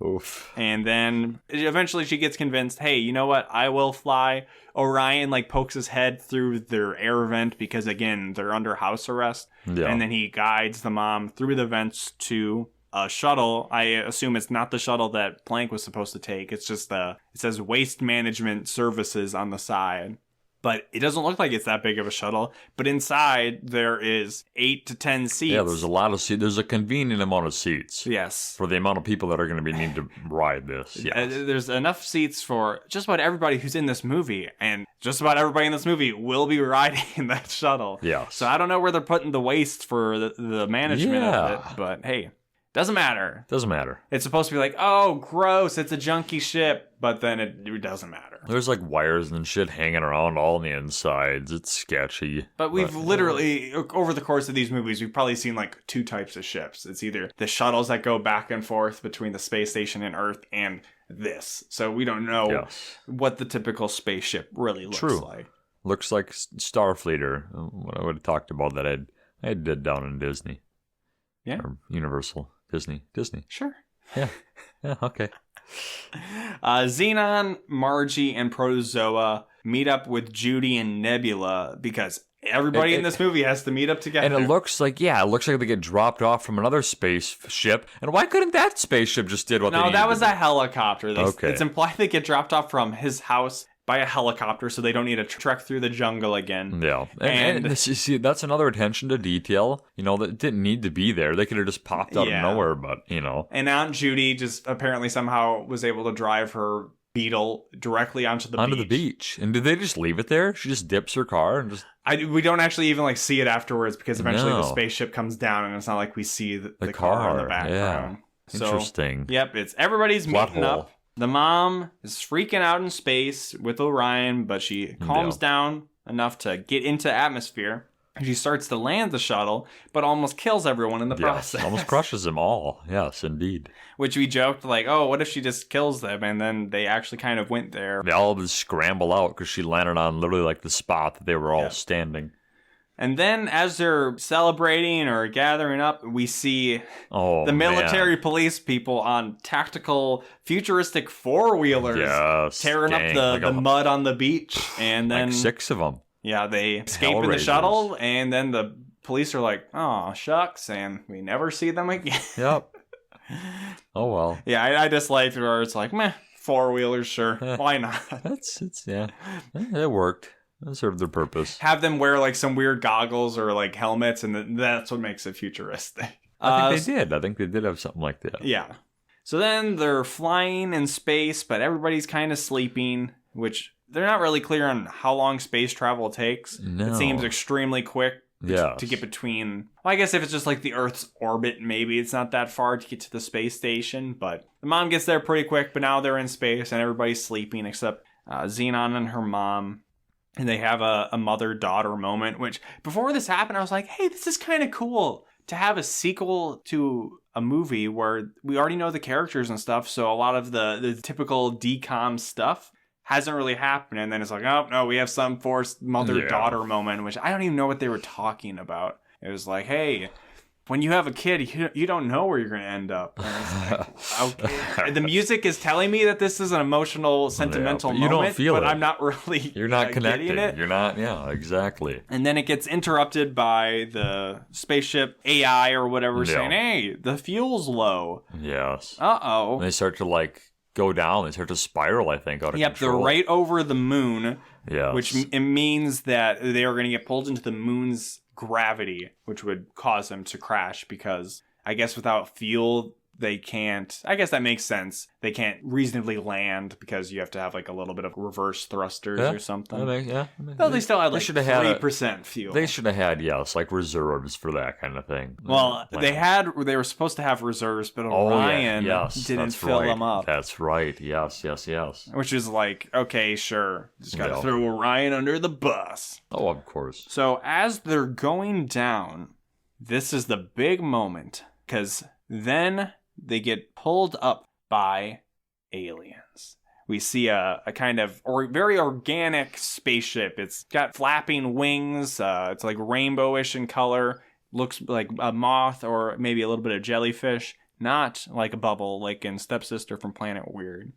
Oof. And then eventually she gets convinced, hey, you know what? I will fly. Orion pokes his head through their air vent because, again, they're under house arrest. Yeah. And then he guides the mom through the vents to a shuttle. I assume it's not the shuttle that Plank was supposed to take. It's just it says Waste Management Services on the side. But it doesn't look like it's that big of a shuttle. But inside, there is 8 to 10 seats. Yeah, there's a lot of seats. There's a convenient amount of seats. Yes. For the amount of people that are going to need to ride this. Yes. There's enough seats for just about everybody who's in this movie. And just about everybody in this movie will be riding that shuttle. Yeah. So I don't know where they're putting the waste for the management of it. But hey, doesn't matter. Doesn't matter. It's supposed to be like, oh, gross, it's a junky ship. But then it doesn't matter. There's like wires and shit hanging around all on the insides. It's sketchy. But we've literally, over the course of these movies, we've probably seen like 2 types of ships. It's either the shuttles that go back and forth between the space station and Earth, and this. So we don't know what the typical spaceship really looks like. Looks like Starfleeter. What I would have talked about that I did down in Disney. Yeah. Or Universal. Disney. Sure. Yeah. Yeah, okay. Zenon, Margie, and Protozoa meet up with Judy and Nebula because everybody in this movie has to meet up together. And it looks like they get dropped off from another spaceship. And why couldn't that spaceship just did what they needed? No, that was a helicopter. Okay. It's implied they get dropped off from his house by a helicopter, so they don't need to trek through the jungle again. Yeah. And see, that's another attention to detail, that didn't need to be there. They could have just popped out of nowhere, but, And Aunt Judy just apparently somehow was able to drive her Beetle directly onto the beach. And did they just leave it there? She just dips her car and just... we don't actually even see it afterwards because eventually the spaceship comes down and it's not like we see the car in the background. Yeah. Interesting. So, yep, it's everybody's meeting up. The mom is freaking out in space with Orion, but she calms down enough to get into atmosphere. She starts to land the shuttle, but almost kills everyone in the process. Almost crushes them all. Yes, indeed. Which we joked, what if she just kills them? And then they actually kind of went there. They all just scramble out because she landed on literally the spot that they were all standing. And then as they're celebrating or gathering up, we see the military police people on tactical futuristic 4-wheelers tearing up the mud on the beach. And then 6 of them. Yeah, they escape in the shuttle, and then the police are like, oh, shucks, and we never see them again. Yep. Oh, well. Yeah, I just like where it's like, meh, 4-wheelers, sure. Why not? It worked. That served their purpose. Have them wear some weird goggles or helmets, and that's what makes it futuristic. I think they did have something like that. Yeah. So then they're flying in space, but everybody's kind of sleeping, which they're not really clear on how long space travel takes. No. It seems extremely quick Yeah. To get between... Well, I guess if it's just like the Earth's orbit, maybe it's not that far to get to the space station. But the mom gets there pretty quick, but now they're in space and everybody's sleeping except Zenon and her mom. And they have a mother-daughter moment, which before this happened, I was like, hey, this is kind of cool to have a sequel to a movie where we already know the characters and stuff. So a lot of the typical DCOM stuff hasn't really happened. And then it's like, oh, no, we have some forced mother-daughter moment, which I don't even know what they were talking about. It was like, hey, when you have a kid, you don't know where you're going to end up. And it's like, okay. The music is telling me that this is an emotional, sentimental moment, you don't feel but I'm not really You're not connecting it. You're not, yeah, exactly. And then it gets interrupted by the spaceship AI or whatever saying, hey, the fuel's low. Yes. Uh-oh. And they start to, like, go down. They start to spiral, I think, out of control. They're right over the moon, yes. which it means that they are going to get pulled into the moon's gravity, which would cause them to crash because I guess without fuel they can't. I guess that makes sense. They can't reasonably land because you have to have like a little bit of reverse thrusters or something. Well, they still had like 3% fuel. They should have had like reserves for that kind of thing. Well, they were supposed to have reserves, but Orion didn't fill them up. That's right. Yes. Which is like, okay, sure, just gotta throw Orion under the bus. Oh, of course. So as they're going down, this is the big moment because then they get pulled up by aliens. We see a kind of very organic spaceship. It's got flapping wings. It's like rainbowish in color. Looks like a moth or maybe a little bit of jellyfish. Not like a bubble like in Stepsister from Planet Weird.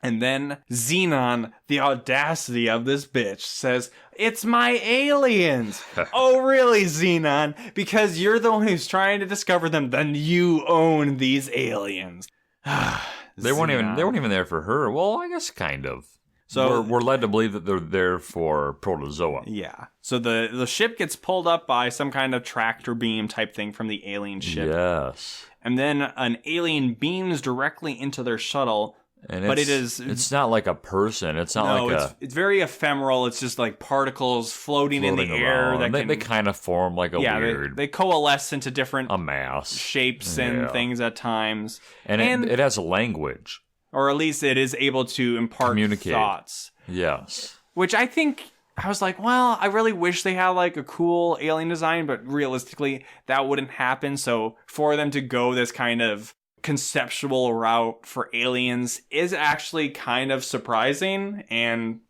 And then Zenon, the audacity of this bitch, says, "It's my aliens." Oh, really, Zenon? Because you're the one who's trying to discover them, then you own these aliens. They weren't even there for her. Well, I guess kind of. So we're led to believe that they're there for Protozoa. Yeah. So the ship gets pulled up by some kind of tractor beam type thing from the alien ship. Yes. And then an alien beams directly into their shuttle. But it's not like a person. It's not it's very ephemeral. It's just like particles floating in the air. They kind of form like a weird... They coalesce into different... A mass. Shapes and things at times. And it has a language. Or at least it is able to impart thoughts. Yes. Which I think... I was like, well, I really wish they had like a cool alien design, but realistically, that wouldn't happen. So for them to go this kind of conceptual route for aliens is actually kind of surprising, and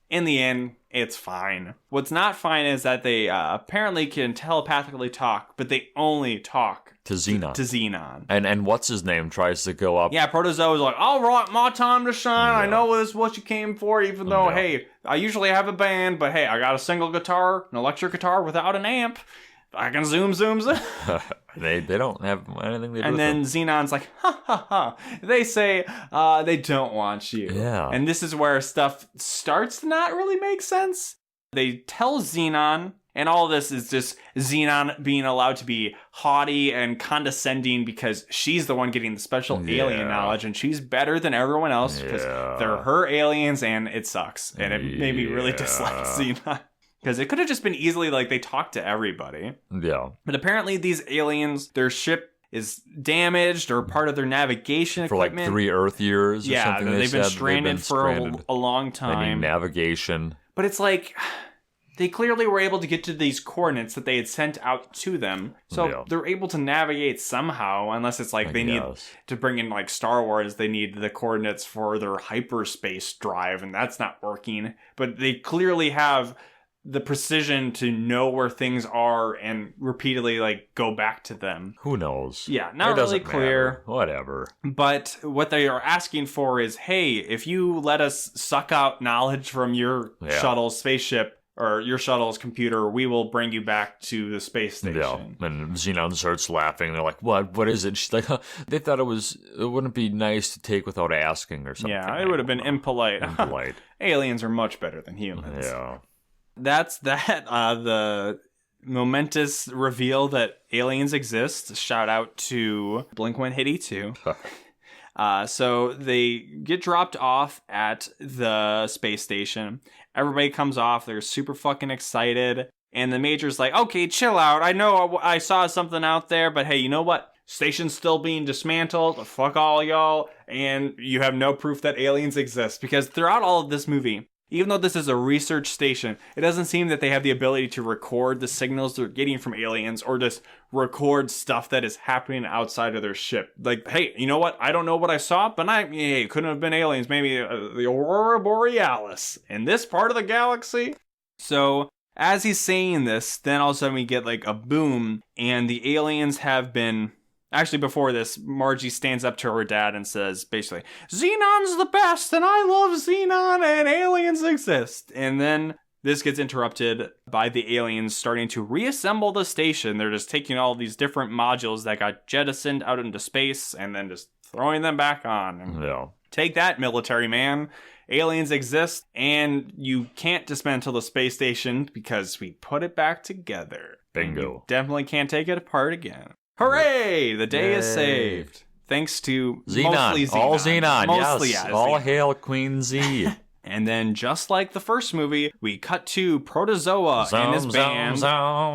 in the end it's fine. What's not fine is that they apparently can telepathically talk, but they only talk to Zenon. And what's his name tries to go up. Yeah, Protozoa's like, all right, my time to shine. I know this is what you came for, even though hey, I usually have a band, but hey, I got a single guitar, an electric guitar without an amp. I can zoom. They don't have anything to do and then Zenon's like, ha ha ha. They say they don't want you. Yeah. And this is where stuff starts to not really make sense. They tell Zenon, and all of this is just Zenon being allowed to be haughty and condescending because she's the one getting the special alien knowledge, and she's better than everyone else because they're her aliens, and it sucks. And it made me really dislike Zenon. Because it could have just been easily like they talked to everybody. Yeah. But apparently these aliens, their ship is damaged or part of their navigation equipment. For like 3 Earth years or something. They've been stranded for a long time. They need navigation. But it's like, they clearly were able to get to these coordinates that they had sent out to them. So they're able to navigate somehow, unless it's like need to bring in like Star Wars, they need the coordinates for their hyperspace drive, and that's not working. But they clearly have the precision to know where things are and repeatedly like go back to them. Who knows? Yeah, not really clear. Matter. Whatever. But what they are asking for is, hey, if you let us suck out knowledge from your shuttle's spaceship or your shuttle's computer, we will bring you back to the space station. Yeah, and Zenon starts laughing. They're like, what is it? She's like, they thought it wouldn't be nice to take without asking or something. Yeah, it would have been impolite. Aliens are much better than humans. Yeah. That's that. The momentous reveal that aliens exist. Shout out to Blink-182. So they get dropped off at the space station. Everybody comes off. They're super fucking excited. And the Major's like, okay, chill out. I know I saw something out there, but hey, you know what? Station's still being dismantled. Fuck all y'all. And you have no proof that aliens exist. Because throughout all of this movie, even though this is a research station, it doesn't seem that they have the ability to record the signals they're getting from aliens or just record stuff that is happening outside of their ship. Like, hey, you know what? I don't know what I saw, but it couldn't have been aliens. Maybe the Aurora Borealis in this part of the galaxy. So as he's saying this, then all of a sudden we get like a boom, and the aliens have been... Actually, before this, Margie stands up to her dad and says, basically, Zenon's the best, and I love Zenon, and aliens exist. And then this gets interrupted by the aliens starting to reassemble the station. They're just taking all these different modules that got jettisoned out into space and then just throwing them back on. And take that, military man. Aliens exist, and you can't dismantle the space station because we put it back together. Bingo. You definitely can't take it apart again. Hooray! The day is saved. Thanks to Zenon. Mostly Zenon. All Zenon, Mostly, yes. All hail Queen Z. And then, just like the first movie, we cut to Protozoa and his band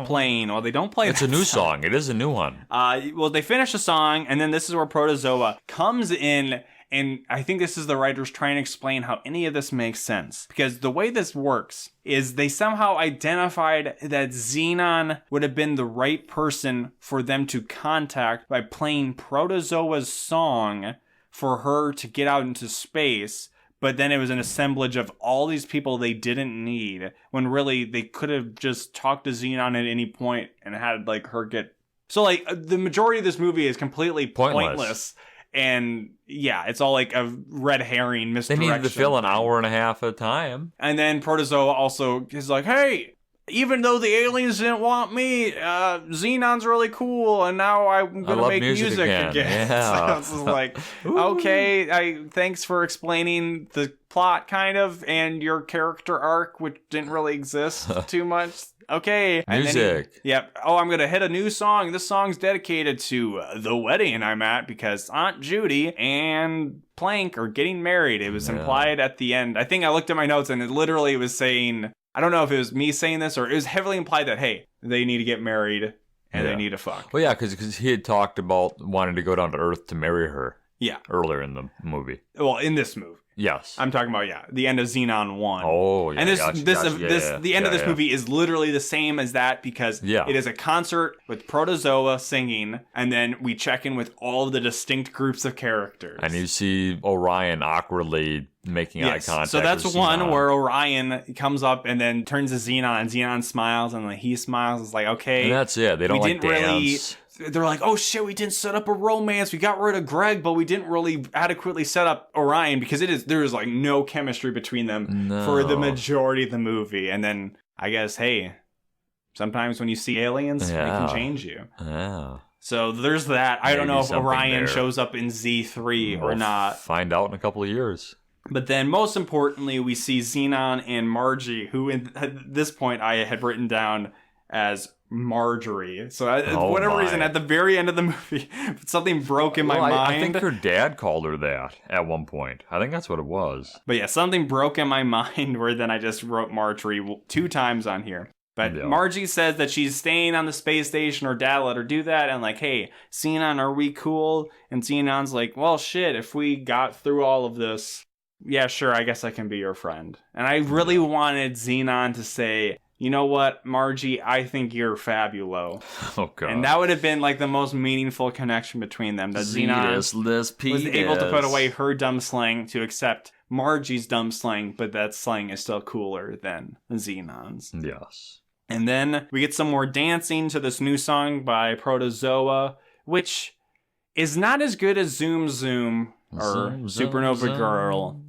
playing. Well, they don't play It's a new song. It is a new one. Well, they finish the song, and then this is where Protozoa comes in. And I think this is the writers trying to explain how any of this makes sense. Because the way this works is they somehow identified that Zenon would have been the right person for them to contact by playing Protozoa's song for her to get out into space. But then it was an assemblage of all these people they didn't need, when really they could have just talked to Zenon at any point and had like her get... So like the majority of this movie is completely pointless. And yeah, it's all like a red herring misdirection. They needed to fill an hour and a half at a time. And then Protozoa also is like, hey, even though the aliens didn't want me, Zenon's really cool, and now I'm going to make music again. Yeah. So it's just like, okay, thanks for explaining the plot, kind of, and your character arc, which didn't really exist too much. Okay. Music. Yep. Oh, I'm going to hit a new song. This song's dedicated to the wedding I'm at because Aunt Judy and Plank are getting married. It was implied at the end. I think I looked at my notes and it literally was saying, I don't know if it was me saying this or it was heavily implied that, hey, they need to get married and they need to fuck. Well, yeah, because he had talked about wanting to go down to Earth to marry her. Yeah. Earlier in the movie. Well, in this movie. Yes. I'm talking about, the end of Zenon 1. Oh, yeah. And the end of this movie is literally the same as that because it is a concert with Protozoa singing, and then we check in with all of the distinct groups of characters. And you see Orion awkwardly making eye contact. So that's with one Zenon. where Orion comes up and then turns to Zenon, and Zenon smiles, and then he smiles. It's like, okay. And that's it. They don't like dance. They're like, oh shit, we didn't set up a romance. We got rid of Greg, but we didn't really adequately set up Orion because there is like no chemistry between them for the majority of the movie. And then I guess, hey, sometimes when you see aliens, they can change you. Yeah. So there's that. I don't know if Orion shows up in Z3 or not. Find out in a couple of years. But then most importantly, we see Zenon and Margie, who at this point I had written down as Marjorie. So for whatever reason, at the very end of the movie, something broke in my mind. I think her dad called her that at one point. I think that's what it was. But yeah, something broke in my mind where then I just wrote Marjorie 2 times on here. But Margie says that she's staying on the space station, or dad let her do that. And like, hey, Zenon, are we cool? And Zenon's like, well, shit, if we got through all of this, yeah, sure, I guess I can be your friend. And I really wanted Zenon to say, you know what, Margie, I think you're fabulo. Oh, God. And that would have been like the most meaningful connection between them. That Zenon was able to put away her dumb slang to accept Margie's dumb slang, but that slang is still cooler than Zenon's. Yes. And then we get some more dancing to this new song by Protozoa, which is not as good as Zoom Zoom or Supernova Girl.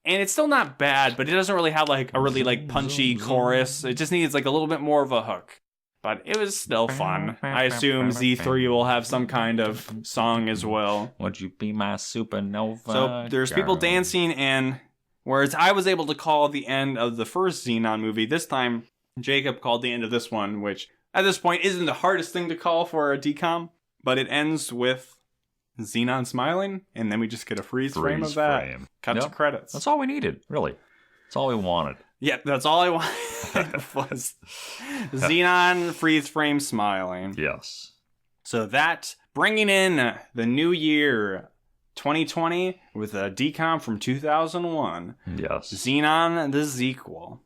And it's still not bad, but it doesn't really have like a really like punchy chorus. It just needs like a little bit more of a hook. But it was still fun. I assume Z3 will have some kind of song as well. Would you be my supernova? So there's people dancing, and whereas I was able to call the end of the first Zenon movie, this time Jacob called the end of this one, which at this point isn't the hardest thing to call for a DCOM, but it ends with Zenon smiling, and then we just get a freeze frame of that. Cut to credits. That's all we needed, really. That's all we wanted. Yep, that's all I wanted was Zenon freeze frame smiling. Yes. So that, bringing in the new year, 2020, with a DCOM from 2001. Yes. Zenon the Zequel.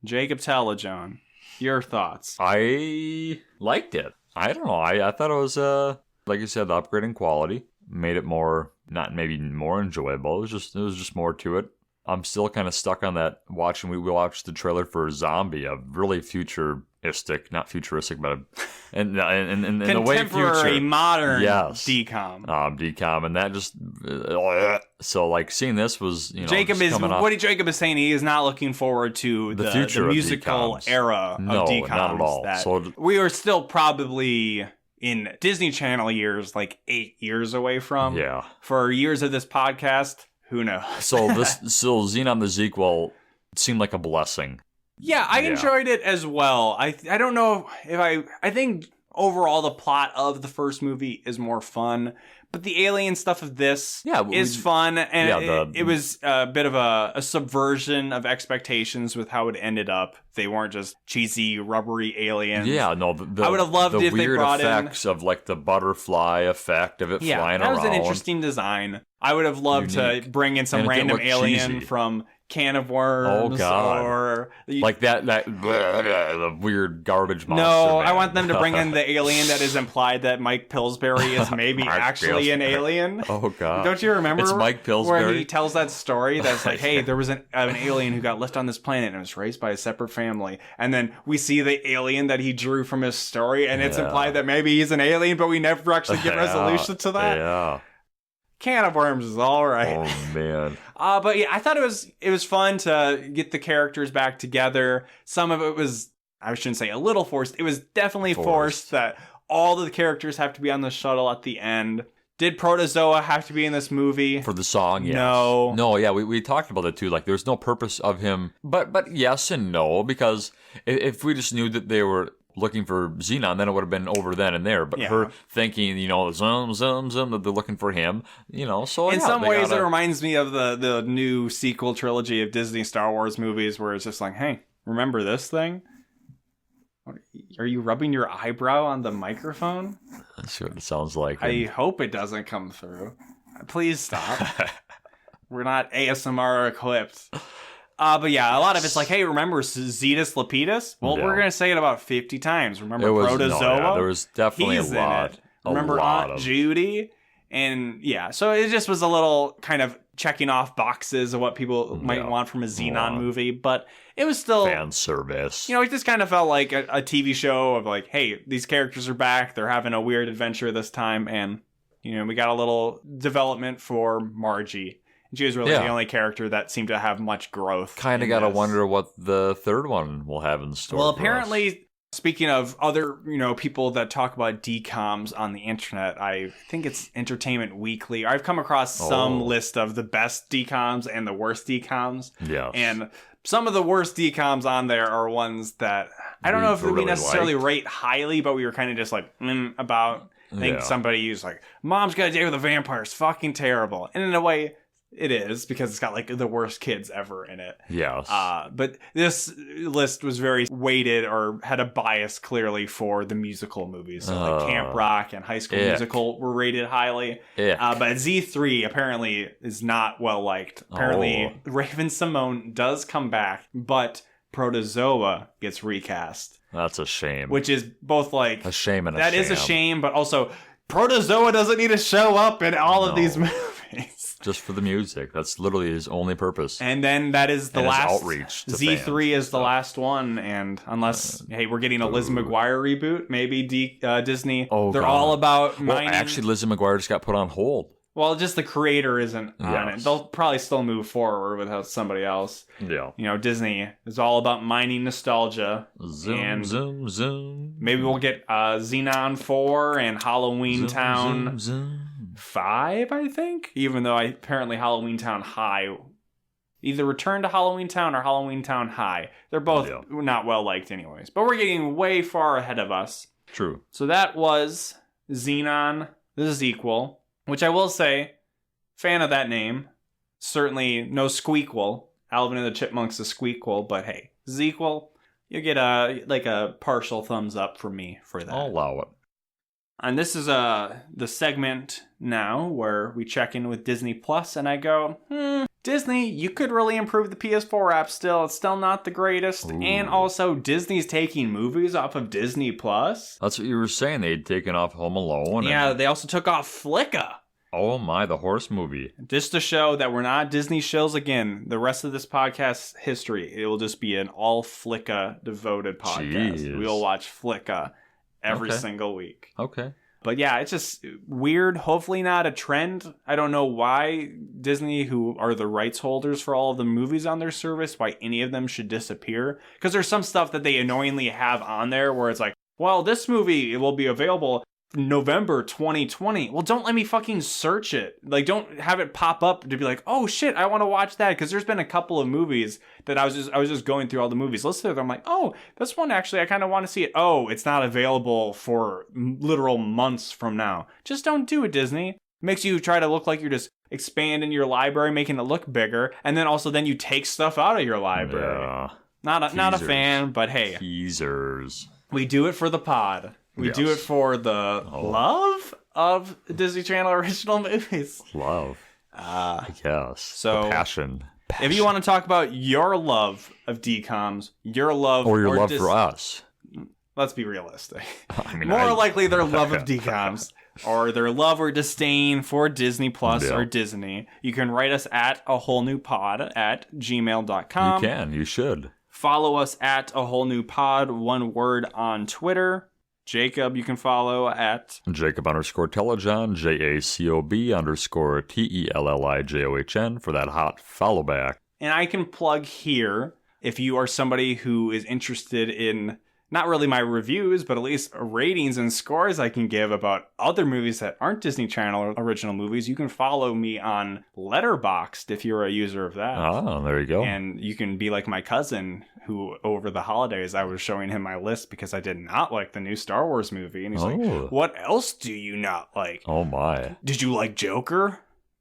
Jacob Telejohn, your thoughts? I liked it. I don't know. I thought it was, like you said, the upgrade in quality made it more, not maybe more enjoyable. It was just more to it. I'm still kind of stuck on that we watched the trailer for Zombie, a really not futuristic, but in the way contemporary, modern yes. DCOM. DCOM, and that just so like seeing this was Jacob is saying he is not looking forward to the future musical era of DCOMs. Not at all. So we are still probably in Disney Channel years, like 8 years away from. Yeah. For years of this podcast. Who knows? so Zenon the Zequel seemed like a blessing. Yeah, I enjoyed it as well. I don't know if I think overall the plot of the first movie is more fun, but the alien stuff of this is fun, and it was a bit of a subversion of expectations with how it ended up. They weren't just cheesy, rubbery aliens. Yeah, no, I would have loved if they brought in the weird effects of like the butterfly effect of it flying around. That was an interesting design. I would have loved to bring in some random alien cheesy. From Can of Worms. Oh God! Or like the weird garbage monster. No, man. I want them to bring in the alien that is implied that Mike Pillsbury is maybe actually an alien. Oh God! Don't you remember? It's Mike Pillsbury where he tells that story. That's like, hey, there was an alien who got left on this planet and was raised by a separate family, and then we see the alien that he drew from his story, and it's implied that maybe he's an alien, but we never actually get resolution to that. Yeah. Can of Worms is all right. Oh man. But yeah, I thought it was fun to get the characters back together. Some of it was, I shouldn't say a little forced. It was definitely forced that all the characters have to be on the shuttle at the end. Did Protozoa have to be in this movie? For the song, yes. No, yeah, we talked about it too. Like, there's no purpose of him. But yes and no, because if we just knew that they were looking for Zenon, then it would have been over then and there. But her thinking, zoom, that they're looking for him, so in some ways it reminds me of the new sequel trilogy of Disney Star Wars movies where it's just like, hey, remember this thing? Are you rubbing your eyebrow on the microphone? That's what it sounds like. I hope it doesn't come through. Please stop. We're not ASMR equipped. But yeah, a lot of it's like, hey, remember Zetus Lapidus? Well, we're going to say it about 50 times. Remember Protozoa? There was definitely He's a lot. In it. Remember Aunt Judy? And yeah, so it just was a little kind of checking off boxes of what people might want from a Zenon movie, but it was still fan service. It just kind of felt like a TV show of like, hey, these characters are back. They're having a weird adventure this time, and we got a little development for Margie. She was really the only character that seemed to have much growth. Kind of got to wonder what the third one will have in store. Well, apparently, speaking of other, people that talk about DCOMs on the internet, I think it's Entertainment Weekly. I've come across some list of the best DCOMs and the worst DCOMs. Yeah. And some of the worst DCOMs on there are ones that I don't know if we necessarily rate highly, but we were kind of just like, about. I think somebody used like, Mom's Got a Date with a Vampire is fucking terrible. And in a way, it is, because it's got like the worst kids ever in it. Yes. But this list was very weighted or had a bias clearly for the musical movies. So like Camp Rock and High School Musical were rated highly. But Z3 apparently is not well liked. Apparently Raven Simone does come back, but Protozoa gets recast. That's a shame. Which is both like a shame and a that sham. is a shame, but also Protozoa doesn't need to show up in all of these movies. Just for the music. That's literally his only purpose. And then that is the last outreach to Z3 fans. Is the last one, and unless we're getting a Liz McGuire reboot, maybe Disney. They're all about mining. Well, actually, Liz McGuire just got put on hold. Well, just the creator isn't on it. They'll probably still move forward without somebody else. Yeah. Disney is all about mining nostalgia. Zoom. Maybe we'll get Zenon 4 and Halloween Town 5, I think. Even though apparently Halloween Town High, either Return to Halloween Town or Halloween Town High. They're both not well liked anyways. But we're getting way far ahead of us. True. So that was Zenon the Zequel, which I will say, fan of that name. Certainly no Squeakquel, Alvin and the Chipmunks a squeakquel, but hey, Zequel, you get a partial thumbs up from me for that. I'll allow it. And this is the segment now where we check in with Disney Plus, and I go, Disney, you could really improve the PS4 app still. It's still not the greatest. Ooh. And also, Disney's taking movies off of Disney Plus. That's what you were saying. They'd taken off Home Alone. Yeah, they also took off Flicka. Oh my, the horse movie. Just to show that we're not Disney shills again. The rest of this podcast history, it will just be an all Flicka devoted podcast. Jeez. We'll watch Flicka every single week. Okay. But yeah, it's just weird. Hopefully not a trend. I don't know why Disney, who are the rights holders for all of the movies on their service, why any of them should disappear. Because there's some stuff that they annoyingly have on there where it's like, well, this movie, it will be available November 2020. Well, don't let me fucking search it. Like, don't have it pop up to be like, oh shit, I want to watch that. Because there's been a couple of movies that I was just going through all the movies listed. I'm like, oh, this one actually I kind of want to see it. Oh, it's not available for literal months from now. Just don't do it, Disney. Makes you try to look like you're just expanding your library, making it look bigger, and then you take stuff out of your library. Yeah. Not a fan, but hey, teasers. We do it for the pod. We do it for the love of Disney Channel original movies. Love. I guess. So, the passion. If you want to talk about your love of DCOMs, your love or your love for us. Let's be realistic. I mean, more likely their love of DCOMs or their love or disdain for Disney Plus or Disney. You can write us at awholenewpod@gmail.com. You can. You should. Follow us at awholenewpod, one word, on Twitter. Jacob, you can follow at Jacob_Telejohn, JACOB_TELLIJOHN for that hot follow back. And I can plug here, if you are somebody who is interested in not really my reviews, but at least ratings and scores I can give about other movies that aren't Disney Channel original movies, you can follow me on Letterboxd if you're a user of that. Oh, there you go. And you can be like my cousin, who over the holidays I was showing him my list because I did not like the new Star Wars movie. And he's like, what else do you not like? Oh my. Did you like Joker?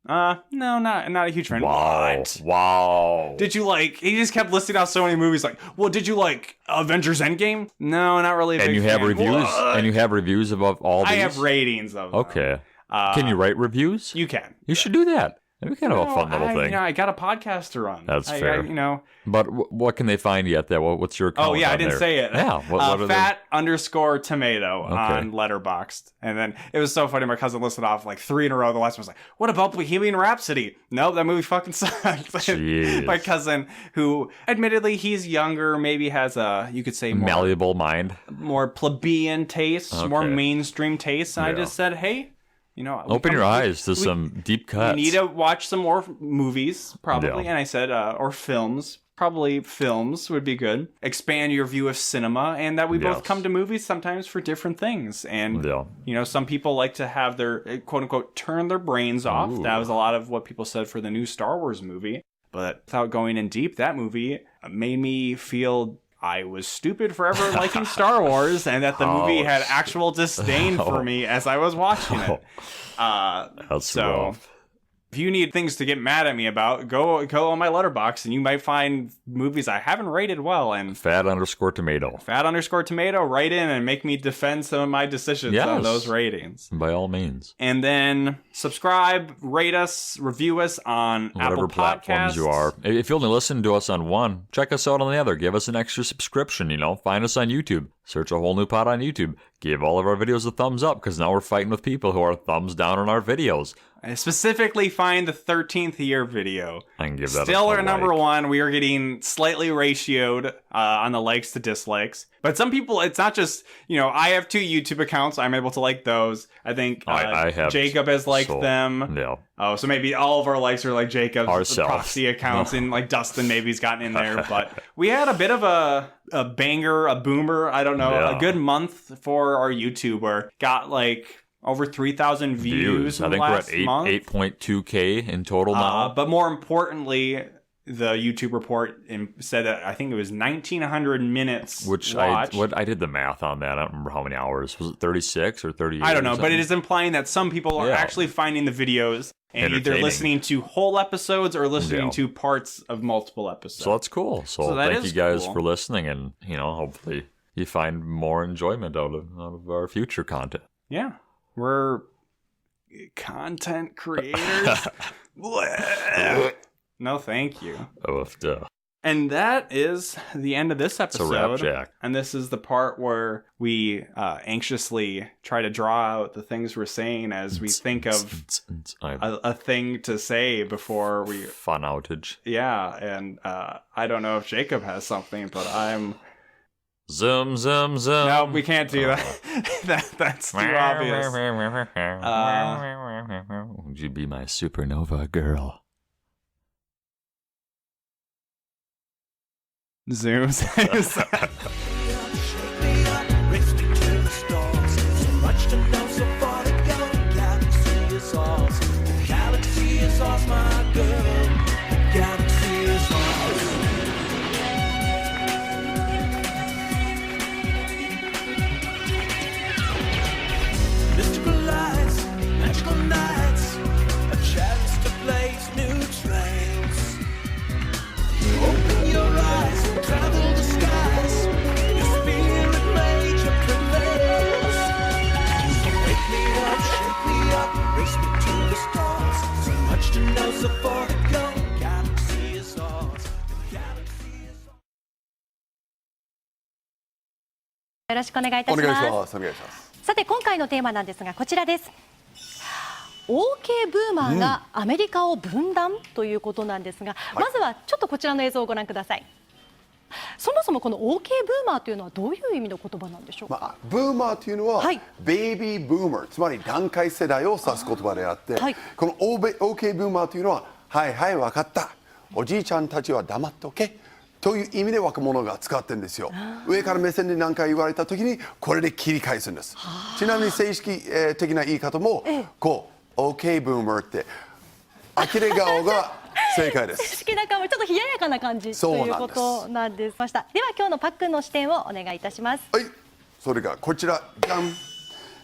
No, not a huge fan. Wow. What? Wow. Did you like, he just kept listing out so many movies like, well, did you like Avengers Endgame? No, not really a big fan. And you have reviews? What? And you have reviews of all these? I have ratings of them. Okay. Can you write reviews? You can. You should do that. That'd be kind of a fun little thing. I got a podcast to run. That's fair. But what can they find you at that? What's your account? Oh, yeah, I didn't say it. Yeah. What fat_tomato on Letterboxd. And then it was so funny. My cousin listed off like 3 in a row. The last one was like, what about Bohemian Rhapsody? Nope, that movie fucking sucks. My cousin, who admittedly he's younger, maybe has you could say more malleable mind, more plebeian tastes, more mainstream tastes. And I just said, hey, open your eyes to some deep cuts. We need to watch some more movies, probably. And I said, or films. Probably films would be good. Expand your view of cinema, and that we both come to movies sometimes for different things. And, some people like to have their, quote unquote, turn their brains off. Ooh. That was a lot of what people said for the new Star Wars movie. But without going in deep, that movie made me feel I was stupid for ever liking Star Wars, and that the movie had actual disdain for me as I was watching it. That's rough. If you need things to get mad at me about, go on my Letterboxd, and you might find movies I haven't rated well. And fat_tomato, write in and make me defend some of my decisions on those ratings. By all means. And then subscribe, rate us, review us on whatever Apple platforms Podcasts. You are. If you only listen to us on one, check us out on the other. Give us an extra subscription. Find us on YouTube. Search A Whole New Pod on YouTube. Give all of our videos a thumbs up, because now we're fighting with people who are thumbs down on our videos. I specifically find the 13th year video. I can give that still our number one. We are getting slightly ratioed on the likes to dislikes. But some people, it's not just, I have 2 YouTube accounts. I'm able to like those. I think I have Jacob has liked them. Yeah. Oh, so maybe all of our likes are like Jacob's proxy accounts, and like Dustin maybe's gotten in there. But we had a bit of a banger, a boomer, I don't know, a good month for our YouTube where got like over 3,000 views. I think we're at 8.2K in total now. But more importantly, the YouTube report said that I think it was 1,900 minutes watched. I did the math on that. I don't remember how many hours. Was it 36 or 38? I don't know, but it is implying that some people are actually finding the videos and either listening to whole episodes or listening to parts of multiple episodes. So that's cool. So thank you guys for listening, and hopefully you find more enjoyment out of our future content. Yeah, we're content creators. No, thank you. And that is the end of this episode. It's a wrap, Jack. And this is the part where we anxiously try to draw out the things we're saying as we think of a thing to say before we... Fun outage. Yeah, and I don't know if Jacob has something, but I'm... Zoom, zoom, zoom. No, we can't do that. That's too obvious. Would you be my supernova girl? Zoom.よろしくお願いいたします。お願いします。さて今回のテーマなんですがこちらです。OK ブーマーがアメリカを分断ということなんですが、まずはちょっとこちらの映像をご覧ください。そもそもこの OK ブーマーというのはどういう意味の言葉なんでしょうか。ブーマーというのは、ベイビーブーマー、つまり団塊世代を指す言葉であって、この OK ブーマーというのははいはい分かった、おじいちゃんたちは黙っとけという意味で若者が使ってるんですよ。上から目線で何か言われた時にこれで切り返すんです。ちなみに正式的な言い方もこう OK ブーマーって呆れ顔が正解です。正式な顔、ちょっと冷ややかな感じということなんです。では今日のパックンの視点をお願いいたします。はい、それがこちら。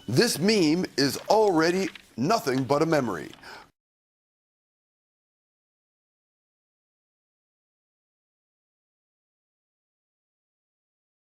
This meme is already nothing but a memory.